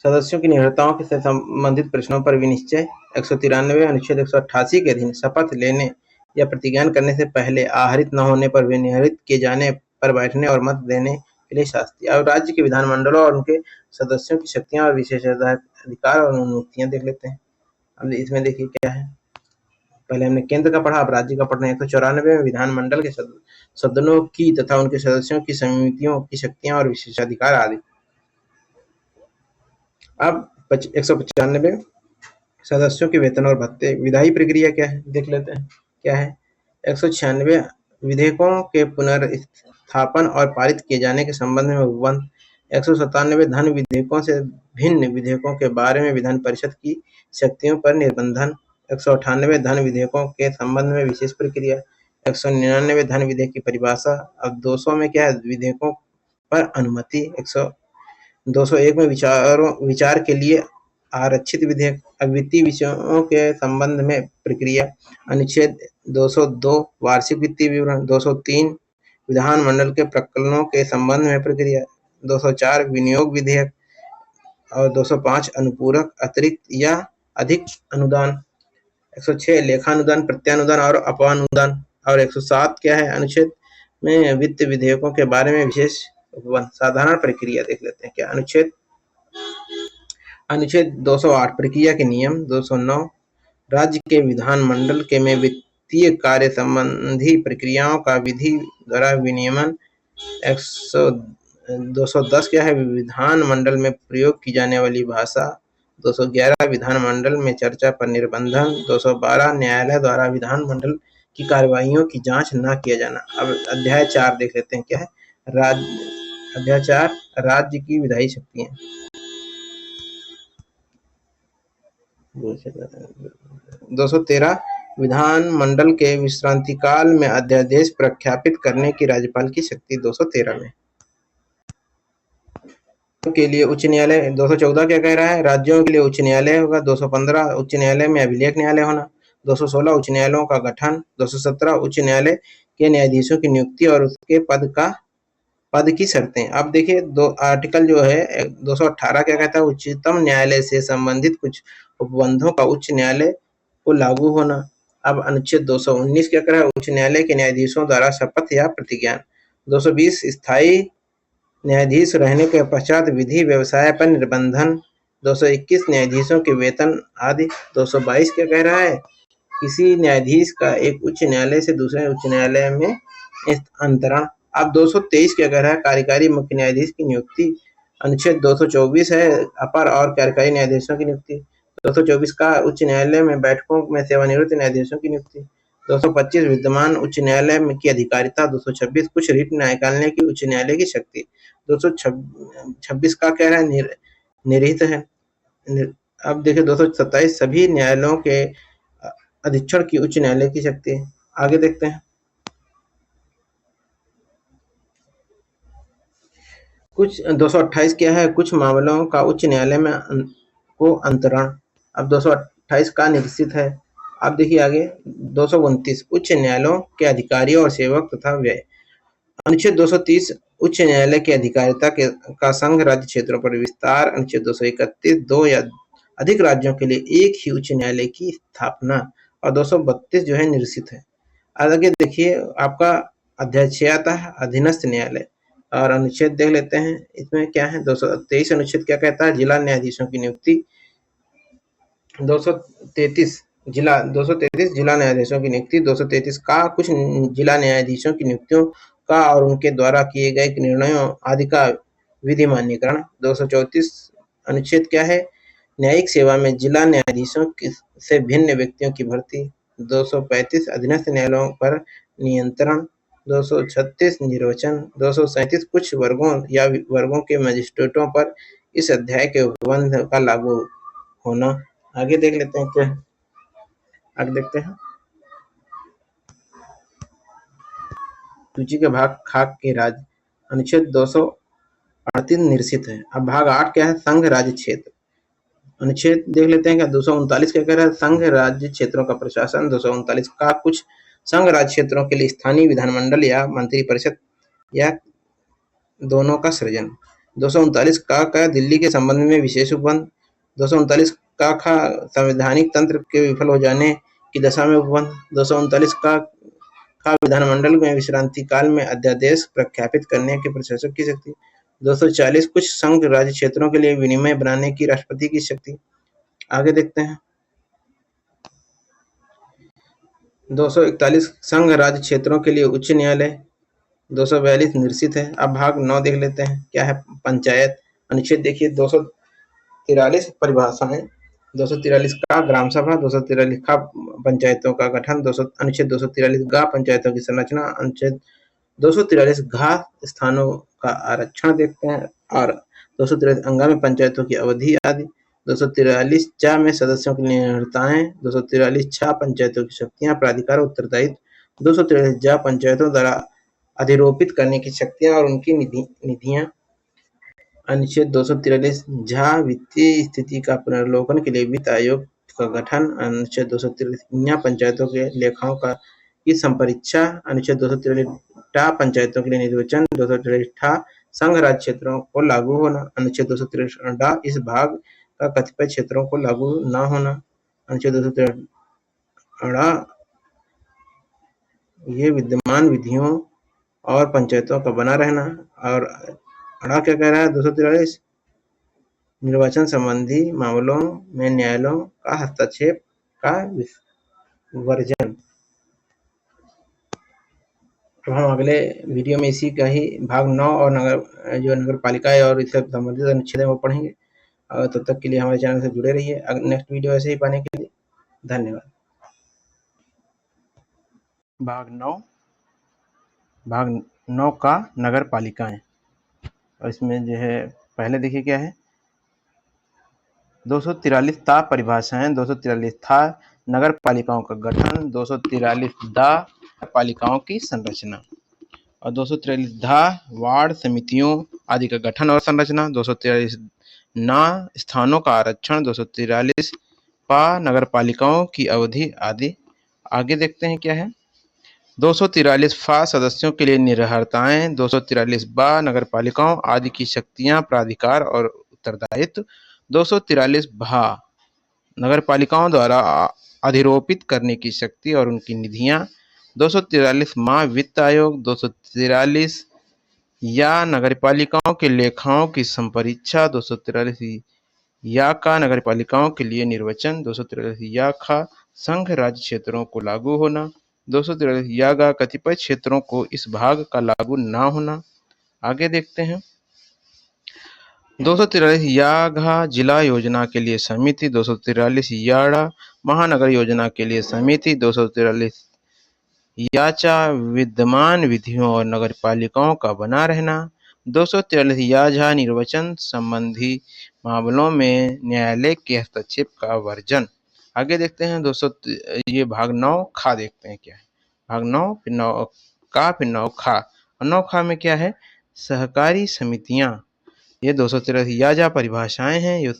सदस्यों की निर्भरताओं से संबंधित प्रश्नों पर विनिश्चय। 193 अनुच्छेद 188 के अधीन शपथ लेने या प्रतिज्ञान करने से पहले आहरित न होने पर विनिर्हित किए जाने पर बैठने और मत देने के लिए शास्ति। अब राज्य के विधानमंडलों और उनके सदस्यों की शक्तियां और विशेषाधिकार और अनुमतियां देख लेते हैं। अब इसमें देखिए क्या है, पहले हमने केंद्र का पढ़ा, अब राज्य का पढ़ना है। 194 में विधानमंडल के सदनों की तथा उनके सदस्यों की समितियों की शक्तियां और विशेषाधिकार आदि। अब 195 सदस्यों के वेतन और भत्ते। विधायी प्रक्रिया क्या है देख लेते हैं क्या है। 196 विधेयकों के पुनर्स्थापन और पारित किए जाने के संबंध में उपबंध। 197 धन विधेयकों से भिन्न विधेयकों के बारे में विधान परिषद की शक्तियों पर निर्बंधन। 198 धन विधेयकों के संबंध में विशेष प्रक्रिया। 199 धन विधेयक की परिभाषा। अब 200 में क्या है, विधेयकों पर अनुमति। 201 में विचार के लिए आरक्षित विधेयक। अब वित्तीय विषयों के संबंध में प्रक्रिया। अनुच्छेद 202 वार्षिक वित्तीय विवरण। 203 विधानमंडल के प्रकरणों के संबंध में प्रक्रिया। 204 विनियोग विधेयक और 205 अनुपूरक अतिरिक्त या अधिक अनुदान। 106 लेखानुदान, प्रत्यानुदान और अपानुदान। और 107 क्या है, अनुच्छेद में वित्त विधेयकों के बारे में विशेष उपबंध। साधारण प्रक्रिया देख लेते हैं क्या। अनुच्छेद 208 प्रक्रिया के नियम। 209 राज्य के विधानमंडल के में वित्तीय कार्य संबंधी प्रक्रियाओं का विधि द्वारा विनियमन। 210 क्या है, विधानमंडल में प्रयोग की जाने वाली भाषा। 211 विधानमंडल में चर्चा पर निर्बंधन। 212 न्यायालय द्वारा विधानमंडल की कार्यवाहियों की जांच न किया जाना। अब अध्याय 4 देख लेते हैं क्या है। अध्याय 4 राज्य की विधायी शक्तियां। 213 विधानमंडल के विश्रांति काल में अध्यादेश प्रख्यापित करने की राज्यपाल की शक्ति। 213 में के लिए उच्च न्यायालय। 214 क्या कह रहा है, राज्यों के लिए उच्च न्यायालय होगा। 215 उच्च न्यायालय में अभिलेख न्यायालय होना। 216 उच्च न्यायालयों का गठन। 217 उच्च न्यायालय के न्यायाधीशों की नियुक्ति और उसके पद की शर्तें। अब देखिए दो आर्टिकल जो है 218 क्या कहता है, उच्चतम न्यायालय से संबंधित कुछ उपबंधों का उच्च न्यायालय को लागू होना। अब अनुच्छेद 219 क्या कह रहा है, उच्च न्यायालय के न्यायाधीशों द्वारा शपथ या प्रतिज्ञान। 220 स्थायी न्यायाधीश रहने के पश्चात विधि व्यवसाय पर निर्बंधन। 221 न्यायाधीशों के वेतन आदि। 222 क्या कह रहा है, किसी न्यायाधीश का एक उच्च न्यायालय से दूसरे उच्च न्यायालय में अंतरण। अब 223 क्या कह रहा है, कार्यकारी मुख्य न्यायाधीश की नियुक्ति। अनुच्छेद 224 है अपर और कार्यकारी न्यायाधीशों की नियुक्ति। 224 का उच्च न्यायालय में बैठकों में सेवानिवृत्त न्यायाधीशों की नियुक्ति। 225 विद्यमान उच्च न्यायालय की अधिकारिता। 226 कुछ रिट न्यायपालिका की उच्च न्यायालय की शक्ति। 226 का कह रहा है निरहित है। अब देखिए 227 सभी न्यायालयों के अधीक्षण की उच्च न्यायालय की शक्ति। आगे देखते हैं कुछ 228 क्या है, कुछ मामलों का उच्च न्यायालय में को अंतरण। अब 228 का निश्चित है। अब देखिए आगे 229 उच्च न्यायालयों के अधिकारियों और सेवक तथा व्यय। अनुच्छेद 230 उच्च न्यायालय की अधिकारिता का संघ राज्य क्षेत्रों पर विस्तार। अनुच्छेद 231 दो या अधिक राज्यों के लिए एक ही उच्च न्यायालय की स्थापना। और 232 जो है निरसित है। आगे देखिए आपका अध्यक्षता है अधीनस्थ न्यायालय। और अनुच्छेद देख लेते हैं इसमें क्या है। 223 अनुच्छेद क्या कहता है, जिला न्यायाधीशों की नियुक्ति। 233 जिला न्यायाधीशों की नियुक्ति। 233 का कुछ जिला न्यायाधीशों की नियुक्तियों का और उनके द्वारा किए गए निर्णयों आदि का विधि मान्यकरण। 234 अनुच्छेद क्या है, न्यायिक सेवा में जिला न्यायाधीशों से भिन्न व्यक्तियों की भर्ती। 235 अधीनस्थ न्यायालयों पर नियंत्रण। 236 निर्वचन। 237 कुछ वर्गों या वर्गों के मजिस्ट्रेटों पर इस अध्याय के उपबंध का लागू होना। आगे देख लेते हैं क्या, आगे देखते हैं सूची के भाग खाक के राज्य। अनुच्छेद 238 निरसित है। अब भाग 8 क्या है, संघ राज्य क्षेत्र। अनुच्छेद देख लेते हैं क्या। 239 क्या कह रहा है, संघ राज्य क्षेत्रों का प्रशासन। 239 का कुछ संघ राज्य क्षेत्रों के लिए स्थानीय विधानमंडल या मंत्रिपरिषद या दोनों का सृजन। 239 का दिल्ली के संबंध में विशेष उपबंध। 239 का संवैधानिक तंत्र के विफल हो जाने की दशा में उपबंध। 239 का विधानमंडल में विश्रांति काल में अध्यादेश प्रख्यापित करने के प्रशासक की शक्ति। 240 कुछ संघ राज्य क्षेत्रों के लिए विनिमय बनाने की राष्ट्रपति की शक्ति। आगे देखते हैं 241 संघ राज्य क्षेत्रों के लिए उच्च न्यायालय। 242 निरसित है। अब भाग 9 देख लेते हैं क्या है, पंचायत। अनुच्छेद देखिए 243 परिभाषाएं। 243 का ग्राम सभा। 243 का पंचायतों का गठन। अनुच्छेद 243 गा पंचायतों की संरचना। अनुच्छेद 243 घा स्थानों का आरक्षण देखते हैं। और 243 अंगा में पंचायतों की अवधि आदि। 243 चा में सदस्यों की निर्णयताएं। 243 छा पंचायतों की शक्तियां प्राधिकार उत्तरदायित्व। 243 जा पंचायतों द्वारा अधिरोपित करने की शक्तियां और उनकी निधियां। अनुच्छेद 243 झा वित्तीय स्थिति का पुनर्लोकन के लिए वित्त आयोग का गठन। अनुच्छेद 243 ञा पंचायतों के लेखाओं की संपरीक्षा। अनुच्छेद 243 टा पंचायतों के लिए निर्वाचन। 243 ठा संघ राज्य क्षेत्रों को लागू होना। अनुच्छेद 243 डा इस भाग का कतिपय क्षेत्रों को लागू न होना। अनुच्छेद 243 अड़ा ये विद्यमान विधियों और पंचायतों का बना रहना। और अड़ा क्या कह रहा है 243 निर्वाचन संबंधी मामलों में न्यायालयों का हस्तक्षेप का वर्जन। अब हम अगले वीडियो में इसी का ही भाग 9 और नगर पालिका और इससे संबंधित अनुच्छेद है वो पढ़ेंगे। तब तक के लिए हमारे चैनल से जुड़े रहिए। नेक्स्ट वीडियो ऐसे ही पाने के लिए धन्यवाद। भाग 9 का नगर पालिकाएं। और इसमें जो है पहले देखिए क्या है, 243 ता परिभाषाएं। 243 था नगर पालिकाओं का गठन। 243 दा पालिकाओं की संरचना। और 243 धा वार्ड समितियों आदि का गठन और संरचना। 243 ना स्थानों का आरक्षण। 243 पा नगर पालिकाओं की अवधि आदि। आगे देखते हैं क्या है, 243 फा सदस्यों के लिए निर्हरताएं। 243 बा नगर पालिकाओं आदि की शक्तियां प्राधिकार और उत्तरदायित्व। 243 भा नगर पालिकाओं द्वारा अधिरोपित करने की शक्ति और उनकी निधियां। 243 मा वित्त आयोग। 243 या नगर पालिकाओं के लेखाओं की संपरीक्षा। 243 या का नगर पालिकाओं के लिए निर्वाचन। 243 या खा संघ राज्य क्षेत्रों को लागू होना। 243 यागा कतिपय क्षेत्रों को इस भाग का लागू ना होना। आगे देखते हैं 243 यागा जिला योजना के लिए समिति। 243 याड़ा महानगर योजना के लिए समिति। 243 याचा विद्यमान विधियों और नगरपालिकाओं का बना रहना। 243 याझा निर्वाचन संबंधी मामलों में न्यायालय के हस्तक्षेप का वर्जन। आगे देखते हैं 200 ये भाग 9 खा देखते हैं क्या है। भाग 9 फिर 9 का फिर 9 खा। और 9 खा में क्या है, सहकारी समितियां। ये 243 याझा परिभाषाएं हैं। ये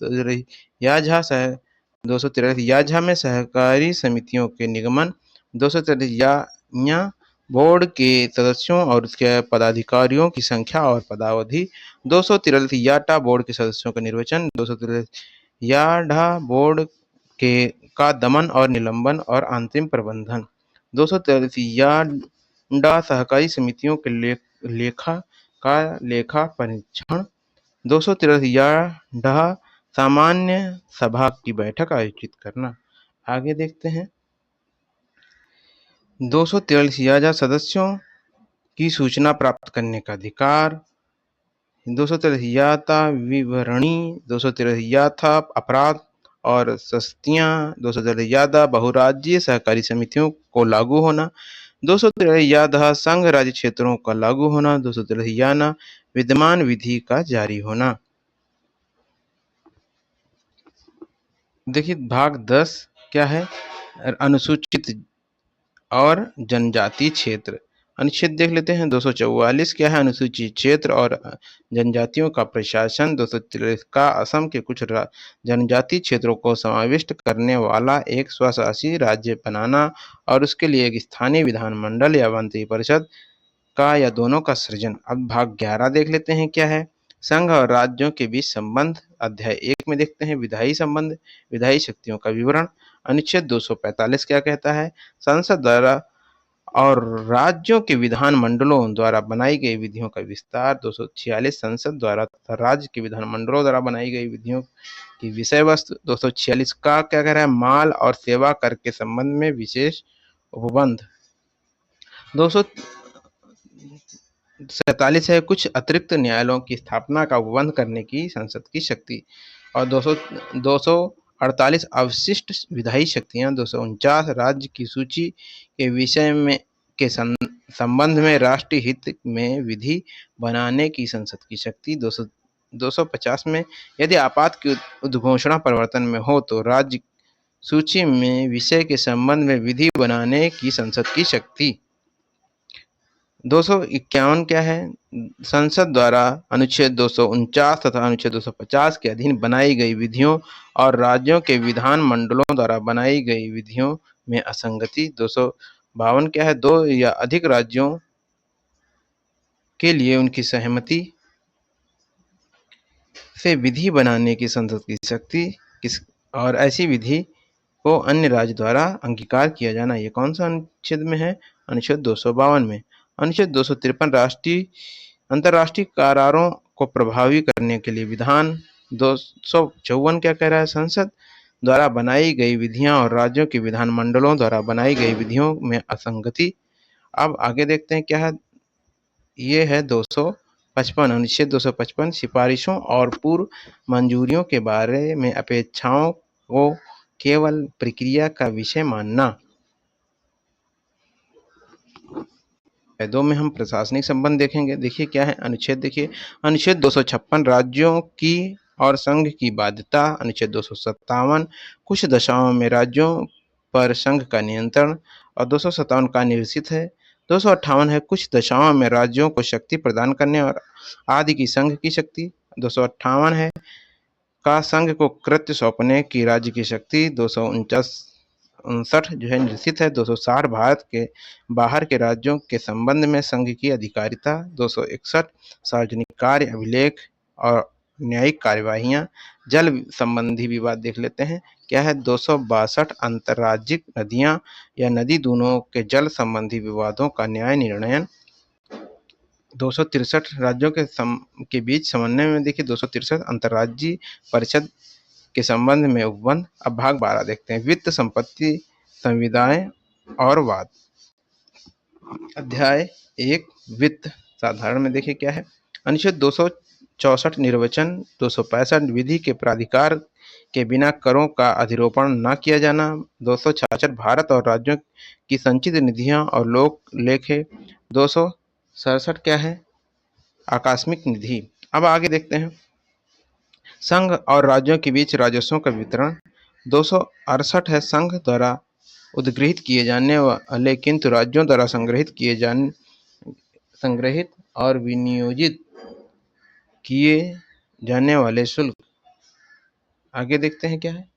243 याझा में सहकारी समितियों के निगमन। 243 या बोर्ड के सदस्यों और उसके पदाधिकारियों की संख्या और पदावधि। 243 याटा बोर्ड के सदस्यों का निर्वाचन। 243 याडा बोर्ड के का दमन और निलंबन और अंतिम प्रबंधन। 243 याडा सहकारी समितियों के लेखा परीक्षण। 243 याडा सामान्य सभा की बैठक आयोजित करना। आगे देखते हैं 243 याजा सदस्यों की सूचना प्राप्त करने का अधिकार। 243 याता विवरणी। 243 याथा अपराध और सस्तियां। 243 यादा बहुराज्यीय सहकारी समितियों को लागू होना। 243 यादा संघ राज्य क्षेत्रों का लागू होना। 243 याना विद्यमान विधि का जारी होना। देखिए भाग 10 क्या है, अनुसूचित और जनजाति क्षेत्र। अनुच्छेद देख लेते हैं 244 क्या है, अनुसूचित क्षेत्र और जनजातियों का प्रशासन। 243 का असम के कुछ जनजाति क्षेत्रों को समाविष्ट करने वाला एक स्वशासी राज्य बनाना और उसके लिए एक स्थानीय विधानमंडल या मंत्री परिषद का या दोनों का सृजन। अब भाग 11 देख लेते हैं क्या है, संघ और राज्यों के बीच संबंध। अध्याय 1 में देखते हैं विधायी संबंध, विधायी शक्तियों का विवरण। अनुच्छेद 245 क्या कहता है, संसद द्वारा और राज्यों के विधान मंडलों द्वारा बनाई गई विधियों का विस्तार। 246 संसद द्वारा तथा राज्य के विधान मंडलों द्वारा बनाई गई विधियों की विषय वस्तु। 246 का क्या कह रहा है, माल और सेवा कर के संबंध में विशेष उपबंध। 247 है कुछ अतिरिक्त न्यायालयों की स्थापना का उपबंध करने की संसद की शक्ति। और 248 अवशिष्ट विधायी शक्तियां। 249 राज्य की सूची के विषय में के संबंध में राष्ट्रीय हित में विधि बनाने की संसद की शक्ति। 250 में यदि आपात की उद्घोषणा परिवर्तन में हो तो राज्य सूची में विषय के संबंध में विधि बनाने की संसद की शक्ति। 251 क्या है, संसद द्वारा अनुच्छेद 249 तथा अनुच्छेद 250 के अधीन बनाई गई विधियों और राज्यों के विधान मंडलों द्वारा बनाई गई विधियों में असंगति। 252 क्या है, 2 या अधिक राज्यों के लिए उनकी सहमति से विधि बनाने की संसद की शक्ति और ऐसी विधि को अन्य राज्य द्वारा अंगीकार किया जाना। ये कौन सा अनुच्छेद में है, अनुच्छेद 252 में। अनुच्छेद 253 अंतर्राष्ट्रीय करारों को प्रभावी करने के लिए विधान। 254 क्या कह रहा है, संसद द्वारा बनाई गई विधियां और राज्यों के विधान मंडलों द्वारा बनाई गई विधियों में असंगति। अब आगे देखते हैं क्या है, ये है 255 अनुच्छेद 255 सिफारिशों और पूर्व मंजूरियों के बारे में अपेक्षाओं को केवल प्रक्रिया का विषय मानना। 2 में हम प्रशासनिक संबंध देखेंगे। देखिए क्या है अनुच्छेद, देखिए अनुच्छेद 256 राज्यों की और संघ की बाध्यता। अनुच्छेद 257 कुछ दशाओं में राज्यों पर संघ का नियंत्रण और 257 का निरसित है। 258 है कुछ दशाओं में राज्यों को शक्ति प्रदान करने और आदि की संघ की शक्ति। 258 है का संघ को कृत्य सौंपने की राज्य की शक्ति। 259 जो है निश्चित है। 260 भारत के बाहर के राज्यों के संबंध में संघ की अधिकारिता। 261 सार्वजनिक कार्य, अभिलेख और न्यायिक कार्यवाहियां। जल संबंधी विवाद देख लेते हैं क्या है, 262 अंतर्राज्यिक नदियां या नदी दोनों के जल संबंधी विवादों का न्याय निर्णयन। 263 राज्यों के बीच समन्वय में। देखिए 263 अंतर्राज्यीय परिषद के संबंध में उपबंध। अब भाग 12 देखते हैं, वित्त संपत्ति संविदाएं और वाद। अध्याय 1 वित्त साधारण में देखिए क्या है। अनुच्छेद 264 निर्वचन 265 विधि के प्राधिकार के बिना करों का अधिरोपण न किया जाना। 266 भारत और राज्यों की संचित निधियां और लोक लेखे। 267 क्या है, आकस्मिक निधि। अब आगे देखते हैं संघ और राज्यों के बीच राजस्वों का वितरण। 268 है संघ द्वारा उद्गृहित किए जाने वाले किंतु राज्यों द्वारा संग्रहित और विनियोजित किए जाने वाले शुल्क। आगे देखते हैं क्या है।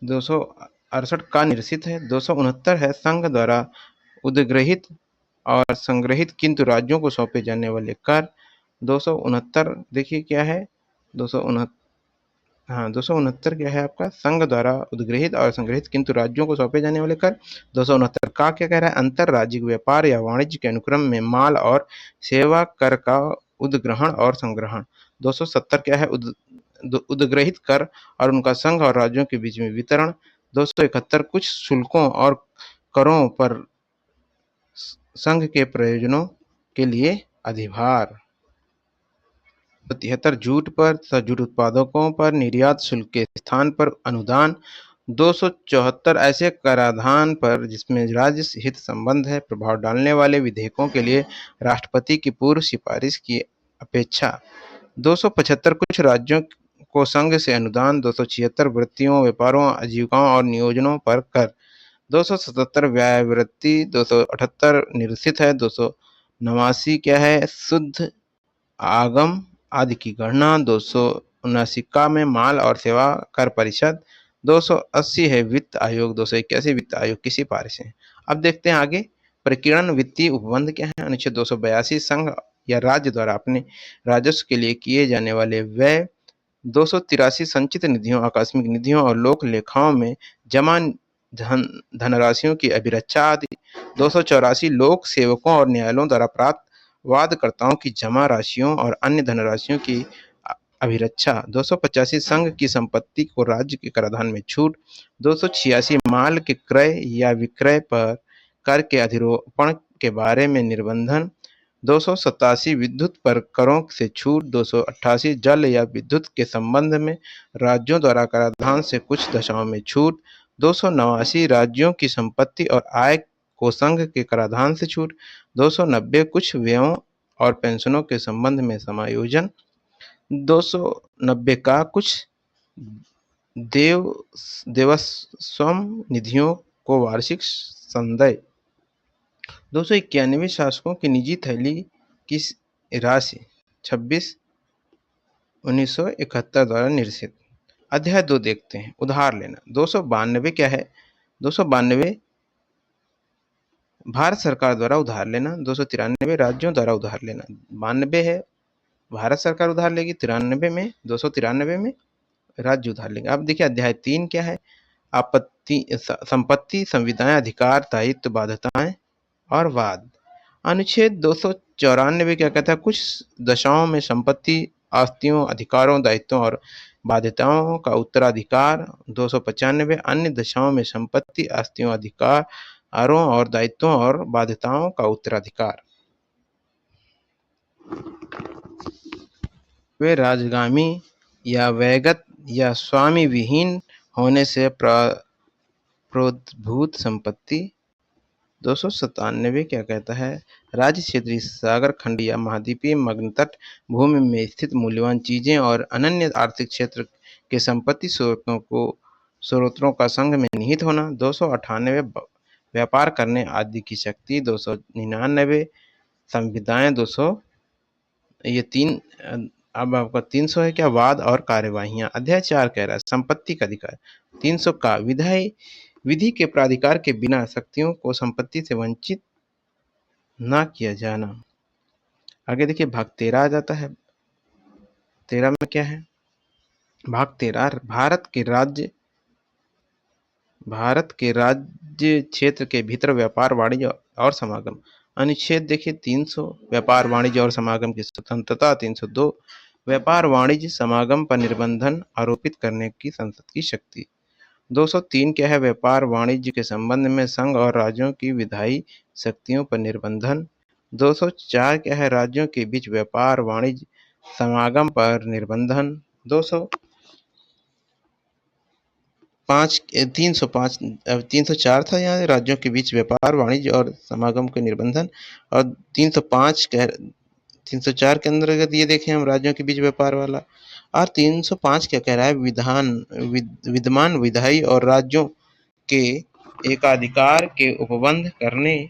268 का निरसित है। 269 है संघ द्वारा उद्गृहित और संग्रहित किंतु राज्यों को सौंपे जाने वाले कर। 269 देखिए क्या है, 269 क्या है आपका, संघ द्वारा उद्गृहित और संग्रहित किंतु राज्यों को सौंपे जाने वाले कर। 269 का क्या कह रहा है, अंतरराज्यिक व्यापार या वाणिज्य के अनुक्रम में माल और सेवा कर का उद्ग्रहण और संग्रहण। 270 क्या है, उद्ग्रहित कर और उनका संघ और राज्यों के बीच में वितरण। 271 कुछ शुल्कों और करों पर संघ के प्रयोजनों के लिए अधिभार। 273 जूट पर तथा जूट उत्पादकों पर निर्यात शुल्क के स्थान पर अनुदान। 274 ऐसे कराधान पर जिसमें राज्य हित संबंध है प्रभाव डालने वाले विधेयकों के लिए राष्ट्रपति की पूर्व सिफारिश की अपेक्षा। 275 कुछ राज्यों को संघ से अनुदान। 276 वृत्तियों, व्यापारों, आजीविकाओं और नियोजनों पर कर। 277 व्यावृत्ति। 278 निरसित है। 289 क्या है, शुद्ध आगम आदि की गणना। 279 का में माल और सेवा कर परिषद। 280 है वित्त आयोग। 281 वित्त आयोग की सिफारिशें। अब देखते हैं आगे प्रकीर्णन वित्तीय उपबंध क्या है। अनुच्छेद 282 संघ या राज्य द्वारा अपने राजस्व के लिए किए जाने वाले व्यय। 283 संचित निधियों, आकस्मिक निधियों और लोक लेखाओं में जमा धनराशियों की अभिरक्षा आदि। 284 लोक सेवकों और न्यायालयों द्वारा प्राप्त वादकर्ताओं की जमा राशियों और अन्य धनराशियों की अभिरक्षा। 285 संघ की संपत्ति को राज्य के कराधान में छूट। 286 माल के क्रय या विक्रय पर कर के अधिरोपण के बारे में निबंधन। 287 विद्युत पर करों से छूट। 288 जल या विद्युत के संबंध में राज्यों द्वारा कराधान से कुछ दशाओं में छूट। 289 राज्यों की संपत्ति और आय को संघ के कराधान से छूट। 290 कुछ व्ययों और पेंशनों के संबंध में समायोजन। 290 का कुछ देवस्वम निधियों को वार्षिक संदय। 291 शासकों की निजी थैली की राशि 26/1971 द्वारा निरसित। अध्याय 2 देखते हैं उधार लेना। 292 क्या है, 292 भारत सरकार द्वारा उधार लेना। 293 राज्यों द्वारा उधार लेना। 92 है भारत सरकार उधार लेगी, 93 में 293 में राज्य उधार लेंगे। अब देखिए अध्याय 3 क्या है, आपत्ति संपत्ति संविदाएं अधिकार दायित्व बाध्यताएं और वाद। अनुच्छेद 294 क्या कहता है, कुछ दशाओं में संपत्ति आस्तियों अधिकारों दायित्वों और बाध्यताओं का उत्तराधिकार। 295 अन्य दशाओं में संपत्ति आस्तियों अधिकारों और दायित्वों और बाध्यताओं का उत्तराधिकार। वे राजगामी या वैगत या स्वामी विहीन होने से प्रोद्भूत संपत्ति। 297 क्या कहता है, राज्य क्षेत्रीय सागर खंड या महाद्वीपीय मग्नतट भूमि में स्थित मूल्यवान चीजें और अनन्य आर्थिक क्षेत्र के संपत्ति स्रोतों का संघ में निहित होना। 298 व्यापार करने आदि की शक्ति। 299 संविदाएं। 200 ये 3 अब आपका 300 है क्या, वाद और कार्यवाहियां। अध्याय 4 कह रहा है संपत्ति का अधिकार। 300 का विधि के प्राधिकार के बिना शक्तियों को संपत्ति से वंचित ना किया जाना। आगे देखिए भाग 13 आ जाता है। 13 में क्या है, भाग 13 भारत के राज्य क्षेत्र के भीतर व्यापार वाणिज्य और समागम। अनुच्छेद देखिए 300 व्यापार वाणिज्य और समागम की स्वतंत्रता। 302 व्यापार वाणिज्य समागम पर निर्बंधन आरोपित करने की संसद की शक्ति। 203 क्या है? व्यापार वाणिज्य के संबंध में संघ और राज्यों की विधायी शक्तियों पर निर्बंधन। 204 क्या है? राज्यों के बीच व्यापार वाणिज्य समागम पर निर्बंधन। 304 था यहाँ राज्यों के बीच व्यापार वाणिज्य और समागम के निर्बंधन, और 304 के अंतर्गत ये देखें हम राज्यों के बीच व्यापार वाला। और 305 क्या कह रहा है? विद्यमान विधायी और राज्यों के एकाधिकार के उपबंध करने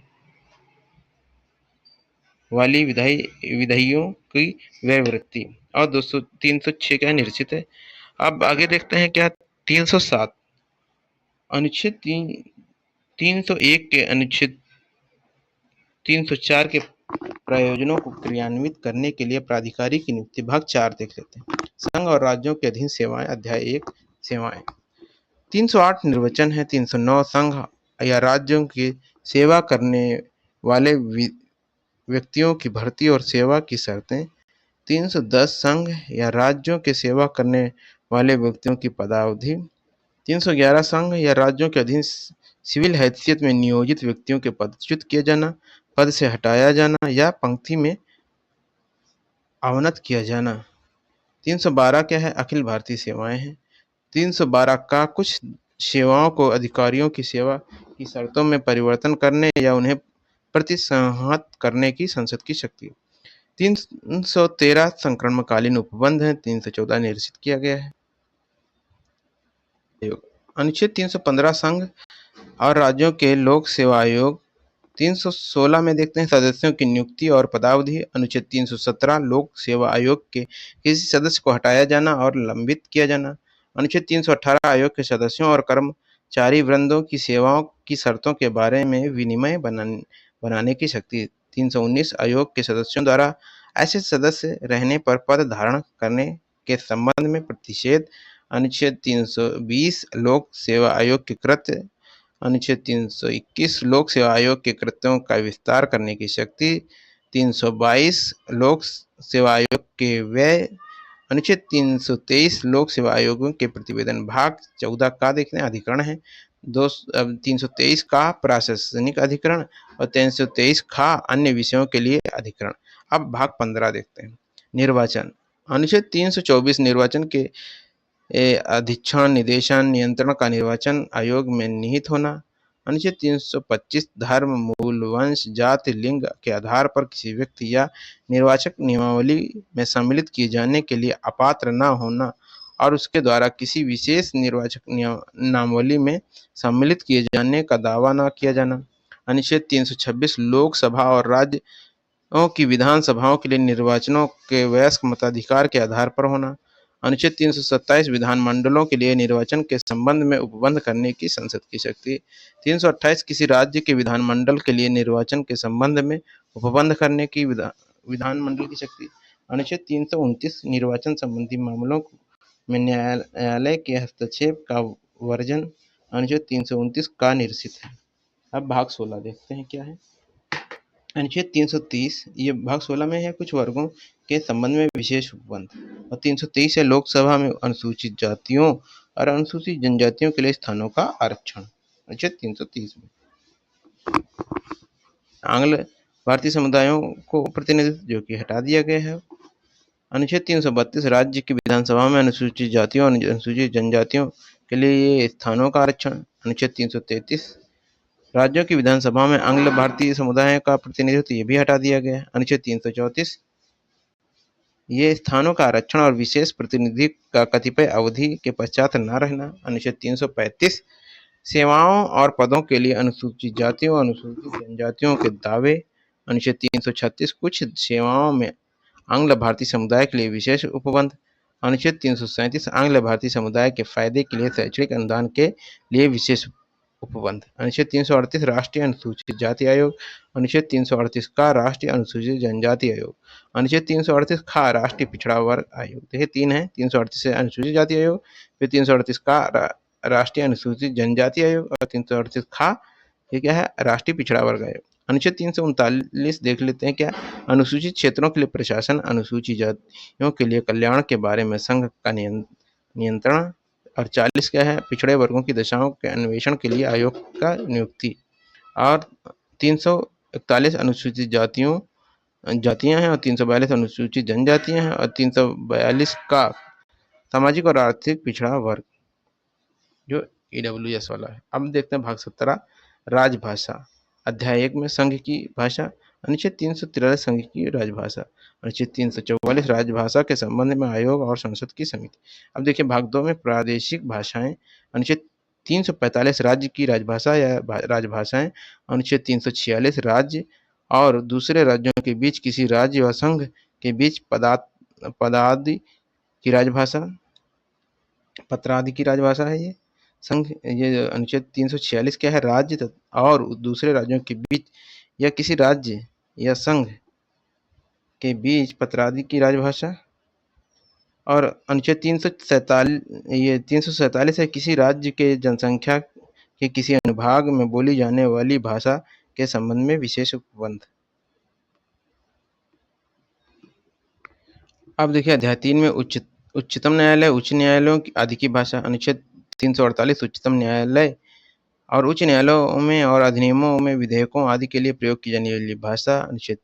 वाली विधायियों की व्यवृत्ति। और 306 क्या निश्चित है। अब आगे देखते हैं क्या 307 अनुच्छेद 301 के अनुच्छेद 304 के प्रयोजनों को क्रियान्वित करने के लिए प्राधिकारी की नियुक्ति। भाग 4 देख लेते हैं। संघ और राज्यों के अधीन सेवाएं। अध्याय 1 सेवाएं। 308 निर्वचन है। 309 संघ या राज्यों की सेवा करने वाले व्यक्तियों की भर्ती और सेवा की शर्तें। 310 संघ या राज्यों के सेवा करने वाले व्यक्तियों की पदावधि। 311 संघ या राज्यों के अधीन सिविल हैसियत में नियोजित व्यक्तियों के पदच्युत किया जाना, पद से हटाया जाना या पंक्ति में अवनत किया जाना। 312 क्या है? अखिल भारतीय सेवाएं हैं। 312 का कुछ सेवाओं को अधिकारियों की सेवा की शर्तों में परिवर्तन करने या उन्हें प्रतिसंहत करने की संसद की शक्ति। 313 संक्रमणकालीन उपबंध है। 314 निरसित किया गया है। अनुच्छेद 315 संघ और राज्यों के लोक सेवा आयोग। 316 में देखते हैं सदस्यों की नियुक्ति और पदावधि। अनुच्छेद 317 लोक सेवा आयोग के किसी सदस्य को हटाया जाना और लंबित किया जाना। अनुच्छेद 318 आयोग के सदस्यों और कर्मचारी वृंदों की सेवाओं की शर्तों के बारे में विनियम बनाने की शक्ति। 319 आयोग के सदस्यों द्वारा ऐसे सदस्य रहने पर पद धारण करने के संबंध में प्रतिषेध। अनुच्छेद 320 लोक सेवा आयोग के कृत्य। अनुच्छेद 321 लोक सेवा आयोग के कृत्यों का विस्तार करने की शक्ति। 322 लोक सेवा आयोग के व्यय। अनुच्छेद 323 लोक सेवा आयोगों के प्रतिवेदन। भाग 14 का देखते हैं अधिकरण है। 323 का प्रशासनिक अधिकरण और 323 का अन्य विषयों के लिए अधिकरण। अब भाग 15 देखते हैं निर्वाचन। अनुच्छेद 324 निर्वाचन के अधीक्षण निदेशन नियंत्रण का निर्वाचन आयोग में निहित होना। अनुच्छेद 325 धर्म मूल वंश जाति लिंग के आधार पर किसी व्यक्ति या निर्वाचक नियमावली में सम्मिलित किए जाने के लिए अपात्र न होना और उसके द्वारा किसी विशेष निर्वाचक नामावली में सम्मिलित किए जाने का दावा न किया जाना। अनुच्छेद 326 लोकसभा और राज्यों की विधानसभाओं के लिए निर्वाचनों के वयस्क मताधिकार के आधार पर होना। अनुच्छेद 327 विधानमंडलों के लिए निर्वाचन के संबंध में उपबंध करने की संसद की शक्ति। 328 किसी राज्य के विधानमंडल के लिए निर्वाचन के संबंध में उपबंध करने की विधानमंडल की शक्ति। अनुच्छेद 329 निर्वाचन संबंधी मामलों में न्यायालय के हस्तक्षेप का वर्जन। अनुच्छेद 329 का निरसित है। अब भाग 16 देखते हैं क्या है। अनुच्छेद 330 ये भाग 16 में है कुछ वर्गों के संबंध में विशेष उपबंध, और 323 है लोकसभा में अनुसूचित जातियों और अनुसूचित जनजातियों के लिए स्थानों का आरक्षण। अनुच्छेद 330 में आंग्ल भारतीय समुदायों को प्रतिनिधित्व जो कि हटा दिया गया है। अनुच्छेद 332 राज्य की विधानसभा में अनुसूचित जातियों और अनुसूचित जनजातियों के लिए स्थानों का आरक्षण। अनुच्छेद 333 राज्यों की विधानसभा में आंग्ल भारतीय समुदाय का प्रतिनिधित्व ये भी हटा दिया गया है। अनुच्छेद 334 ये स्थानों का आरक्षण और विशेष प्रतिनिधि का कतिपय अवधि के पश्चात न रहना। अनुच्छेद 335 सेवाओं और पदों के लिए अनुसूचित जातियों और अनुसूचित जनजातियों के दावे। अनुच्छेद 336 कुछ सेवाओं में आंग्ल भारतीय समुदाय के लिए विशेष उपबंध। अनुच्छेद 337 आंग्ल भारतीय समुदाय के फायदे के लिए शैक्षणिक अनुदान के लिए विशेष उपबंध। अनुच्छेद 338 राष्ट्रीय अनुसूचित जाति आयोग। अनुच्छेद 338 का राष्ट्रीय अनुसूचित जनजाति आयोग। अनुच्छेद 338 का राष्ट्रीय पिछड़ा वर्ग आयोग। देखिए 3 है, 338 से अनुसूचित जाति आयोग, फिर 338 का राष्ट्रीय अनुसूचित जनजाति आयोग और 338 का ये क्या है राष्ट्रीय पिछड़ा वर्ग आयोग। अनुच्छेद 339 देख लेते हैं क्या, अनुसूचित क्षेत्रों के लिए प्रशासन, अनुसूचित जातियों के लिए कल्याण के बारे में संघ का नियंत्रण। और 40 क्या है, पिछड़े वर्गों की दशाओं के अन्वेषण के लिए आयोग का नियुक्ति। और 341 अनुसूचित जातियां हैं और 342 अनुसूचित जनजातियां हैं और 342 का सामाजिक और आर्थिक पिछड़ा वर्ग जो ईडब्ल्यूएस वाला है। अब देखते हैं भाग 17 राजभाषा। अध्याय 1 में संघ की भाषा, अनुच्छेद 343 संघ की राजभाषा, अनुच्छेद 344 राजभाषा के संबंध में आयोग और संसद की समिति। अब देखिए भाग 2 में प्रादेशिक भाषाएं, अनुच्छेद 345 राज्य की राजभाषा या राजभाषाएं, अनुच्छेद 346 राज्य और दूसरे राज्यों के बीच किसी राज्य व संघ के बीच पदादि की राजभाषा, पत्रादि की राजभाषा है ये संघ। ये अनुच्छेद 346 क्या है, राज्य और दूसरे राज्यों के बीच या किसी राज्य या संघ के बीच पत्रादि की राजभाषा। और अनुच्छेद 347 है, किसी राज्य के जनसंख्या के किसी अनुभाग में बोली जाने वाली भाषा के संबंध में विशेष उपबंध। अब देखिए अध्याय 3 में उच्चतम न्यायालय, उच्च न्यायालयों आदि की भाषा, अनुच्छेद 348 उच्चतम न्यायालय और उच्च न्यायालयों में और अधिनियमों में विधेयकों आदि के लिए प्रयोग की जाने वाली भाषा, अनुच्छेद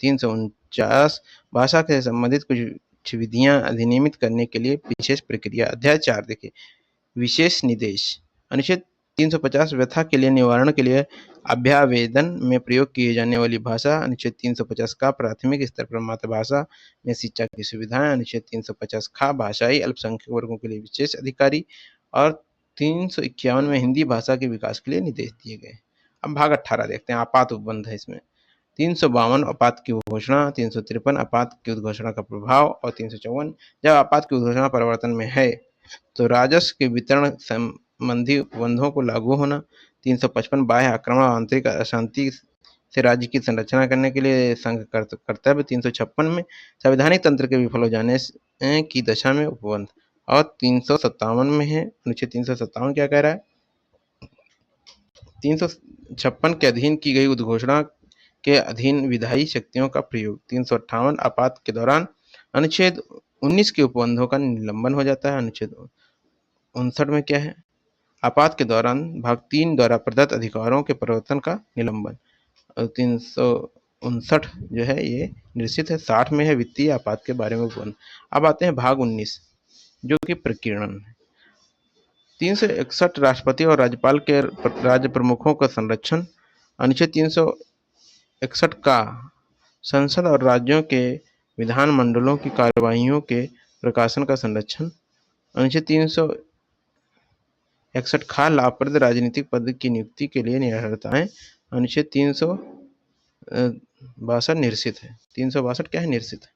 349 भाषा से संबंधित कुछ विधियां अधिनियमित करने के लिए विशेष प्रक्रिया। अध्याय 4 देखिए विशेष निर्देश, अनुच्छेद 350 व्यथा के लिए निवारण के लिए अभ्यावेदन में प्रयोग किए जाने वाली भाषा, अनुच्छेद 350 का प्राथमिक स्तर पर मातृभाषा में शिक्षा की सुविधाएं, अनुच्छेद 350 का भाषाई अल्पसंख्यक वर्गों के लिए विशेष अधिकारी और 351 में हिंदी भाषा के विकास के लिए निर्देश दिए गए। अब भाग 18 देखते हैं, आपात उपबंध है इसमें। 352 आपात की उद्घोषणा, 353 आपात की उद्घोषणा का प्रभाव और 354 जब आपात की उद्घोषणा परिवर्तन में है तो राजस्व के वितरण संबंधी उपबंधों को लागू होना। 355 बाह्य आक्रमण और आंतरिक अशांति से राज्य की संरक्षणा करने के लिए संघ कर्तव्य। 356 में संवैधानिक तंत्र के विफल हो जाने की दशा में उपबंध। और 357 में है, अनुच्छेद 357 क्या कह रहा है, 356 के अधीन की गई उद्घोषणा के अधीन विधायी शक्तियों का प्रयोग। 358 आपात के दौरान अनुच्छेद 19 के उपबंधों का निलंबन हो जाता है। अनुच्छेद 59 में क्या है, आपात के दौरान भाग 3 द्वारा प्रदत्त अधिकारों के परिवर्तन का निलंबन। 359 जो है ये निश्चित है। 60 में है वित्तीय आपात के बारे में उपबंध। अब आते हैं भाग 19 जो कि प्रकीर्णन है। 361 राष्ट्रपति और राज्यपाल के राज्य प्रमुखों का संरक्षण। अनुच्छेद 361 का संसद और राज्यों के विधान मंडलों की कार्यवाहियों के प्रकाशन का संरक्षण। अनुच्छेद 361 खा लाभप्रद राजनीतिक पद की नियुक्ति के लिए निरर्हताएं। अनुच्छेद 362 निरसित है। 362 क्या है, निरसित है।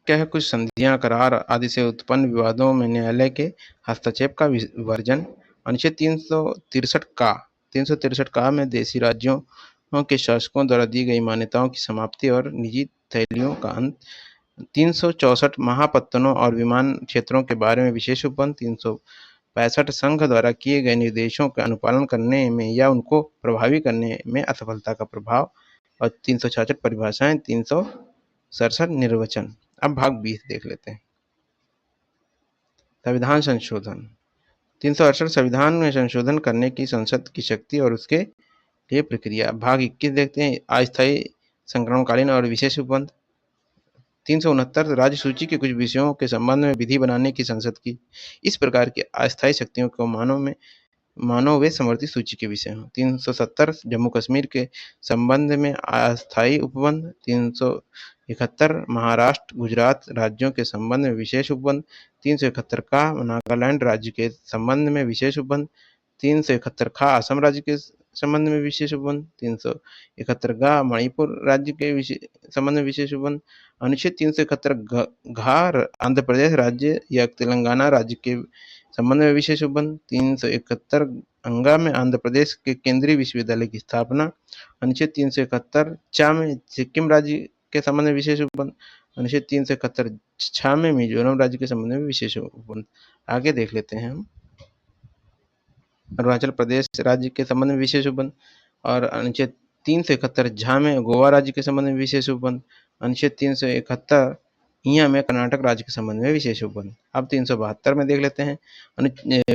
क्या है, कुछ संधियां, करार आदि से उत्पन्न विवादों में न्यायालय के हस्तक्षेप का वर्जन। अनुच्छेद 363 का में देशी राज्यों के शासकों द्वारा दी गई मान्यताओं की समाप्ति और निजी थैलियों का अंत। 364 महापत्तनों और विमान क्षेत्रों के बारे में विशेष उपबंध। 365 संघ द्वारा किए गए निर्देशों का अनुपालन करने में या उनको प्रभावी करने में असफलता का प्रभाव। और 366 परिभाषाएं। 367 निर्वचन। अब भाग 20 देख लेते हैं, संविधान संशोधन। 368 संविधान में संशोधन करने की संसद की शक्ति और उसके लिए प्रक्रिया। भाग 21 देखते हैं, अस्थायी संक्रमणकालीन और विशेष उपबंध। 369 राज्य सूची के कुछ विषयों के संबंध में विधि बनाने की संसद की। इस प्रकार की अस्थायी शक्तियों को मानो वे समवर्ती सूची के विषय हों। 370 जम्मू कश्मीर के संबंध में अस्थायी उपबंध। 371 महाराष्ट्र गुजरात राज्यों के संबंध में विशेष उपबंध। 371 का नागालैंड राज्य के संबंध में विशेष उपबंध। 371 का असम राज्य के संबंध में विशेष उपबंध। 371 का मणिपुर राज्य के संबंध में विशेष उपबंध। अनुच्छेद 371 घ आंध्र प्रदेश राज्य या तेलंगाना राज्य के संबंध में विशेष उपबंध। 371 अंगा में आंध्र प्रदेश के केंद्रीय विश्वविद्यालय की स्थापना। अनुच्छेद 371 चा में सिक्किम राज्य के संबंध में विशेष उपबंध। अनुच्छेद 371 छा में मिजोरम राज्य के संबंध में विशेष उपबंध। आगे देख लेते हैं हम अरुणाचल प्रदेश राज्य के संबंध में विशेष उपबंध। और अनुच्छेद 371 झा में गोवा राज्य के संबंध में विशेष उपबंध। अनुच्छेद 371 इया में कर्नाटक राज्य के संबंध में विशेष उपबंध। अब 372 में देख लेते हैं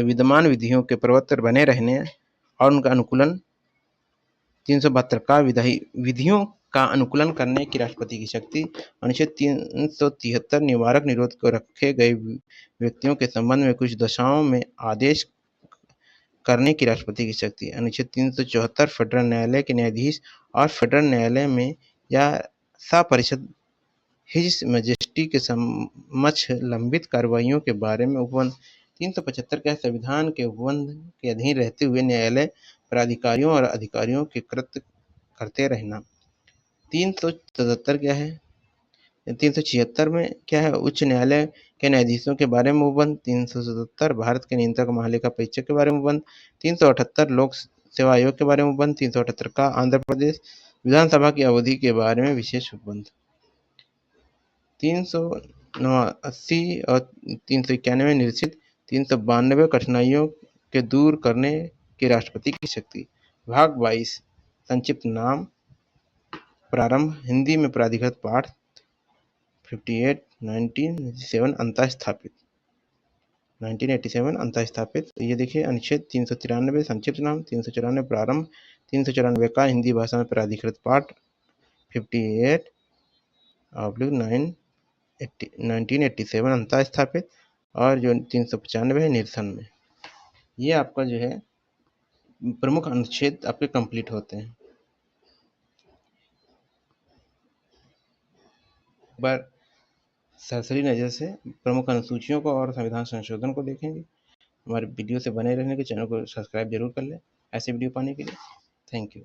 विद्यमान विधियों के प्रवर्तन बने रहने और उनका अनुकूलन। 372 का विधियों का अनुकूलन करने की राष्ट्रपति की शक्ति। अनुच्छेद 373 निवारक निरोध को रखे गए व्यक्तियों के संबंध में कुछ दशाओं में आदेश करने की राष्ट्रपति की शक्ति। अनुच्छेद 374 फेडरल न्यायालय के न्यायाधीश और फेडरल न्यायालय में या परिषद हिज मजिस्ट्री के समक्ष लंबित कार्रवाइयों के बारे में उपबंध। 375 के संविधान के उपबंध के अधीन रहते हुए न्यायालय प्राधिकारियों और अधिकारियों के कृत्य करते रहना। 377 क्या है? 376 में क्या है? उच्च न्यायालय के न्यायाधीशों के बारे में उपबंध। 377 भारत के नियंत्रक महालेखा परीक्षक के बारे में उपबंध। 378 लोक सेवा आयोग के बारे में उपबंध। 378 का आंध्र प्रदेश विधानसभा की अवधि के बारे में विशेष उपबंध। 389 और 391 निश्चित। 392 कठिनाइयों के दूर करने की राष्ट्रपति की शक्ति। भाग 22 संक्षिप्त नाम। प्रारंभ हिंदी में प्राधिकृत पाठ। 58 1987 अंतः स्थापित। 1987 अंतः स्थापित। ये देखिए अनुच्छेद 393 संक्षिप्त नाम। 394 प्रारंभ। 394 का हिंदी भाषा में प्राधिकृत पाठ। 58/1987 अंतः स्थापित। और जो 395 है निरसन में। ये आपका जो है प्रमुख अनुच्छेद आपके कंप्लीट होते हैं। बार सरसरी नज़र से प्रमुख अनुसूचियों को और संविधान संशोधन को देखेंगे। हमारे वीडियो से बने रहने के चैनल को सब्सक्राइब जरूर कर लें ऐसे वीडियो पाने के लिए। Thank you.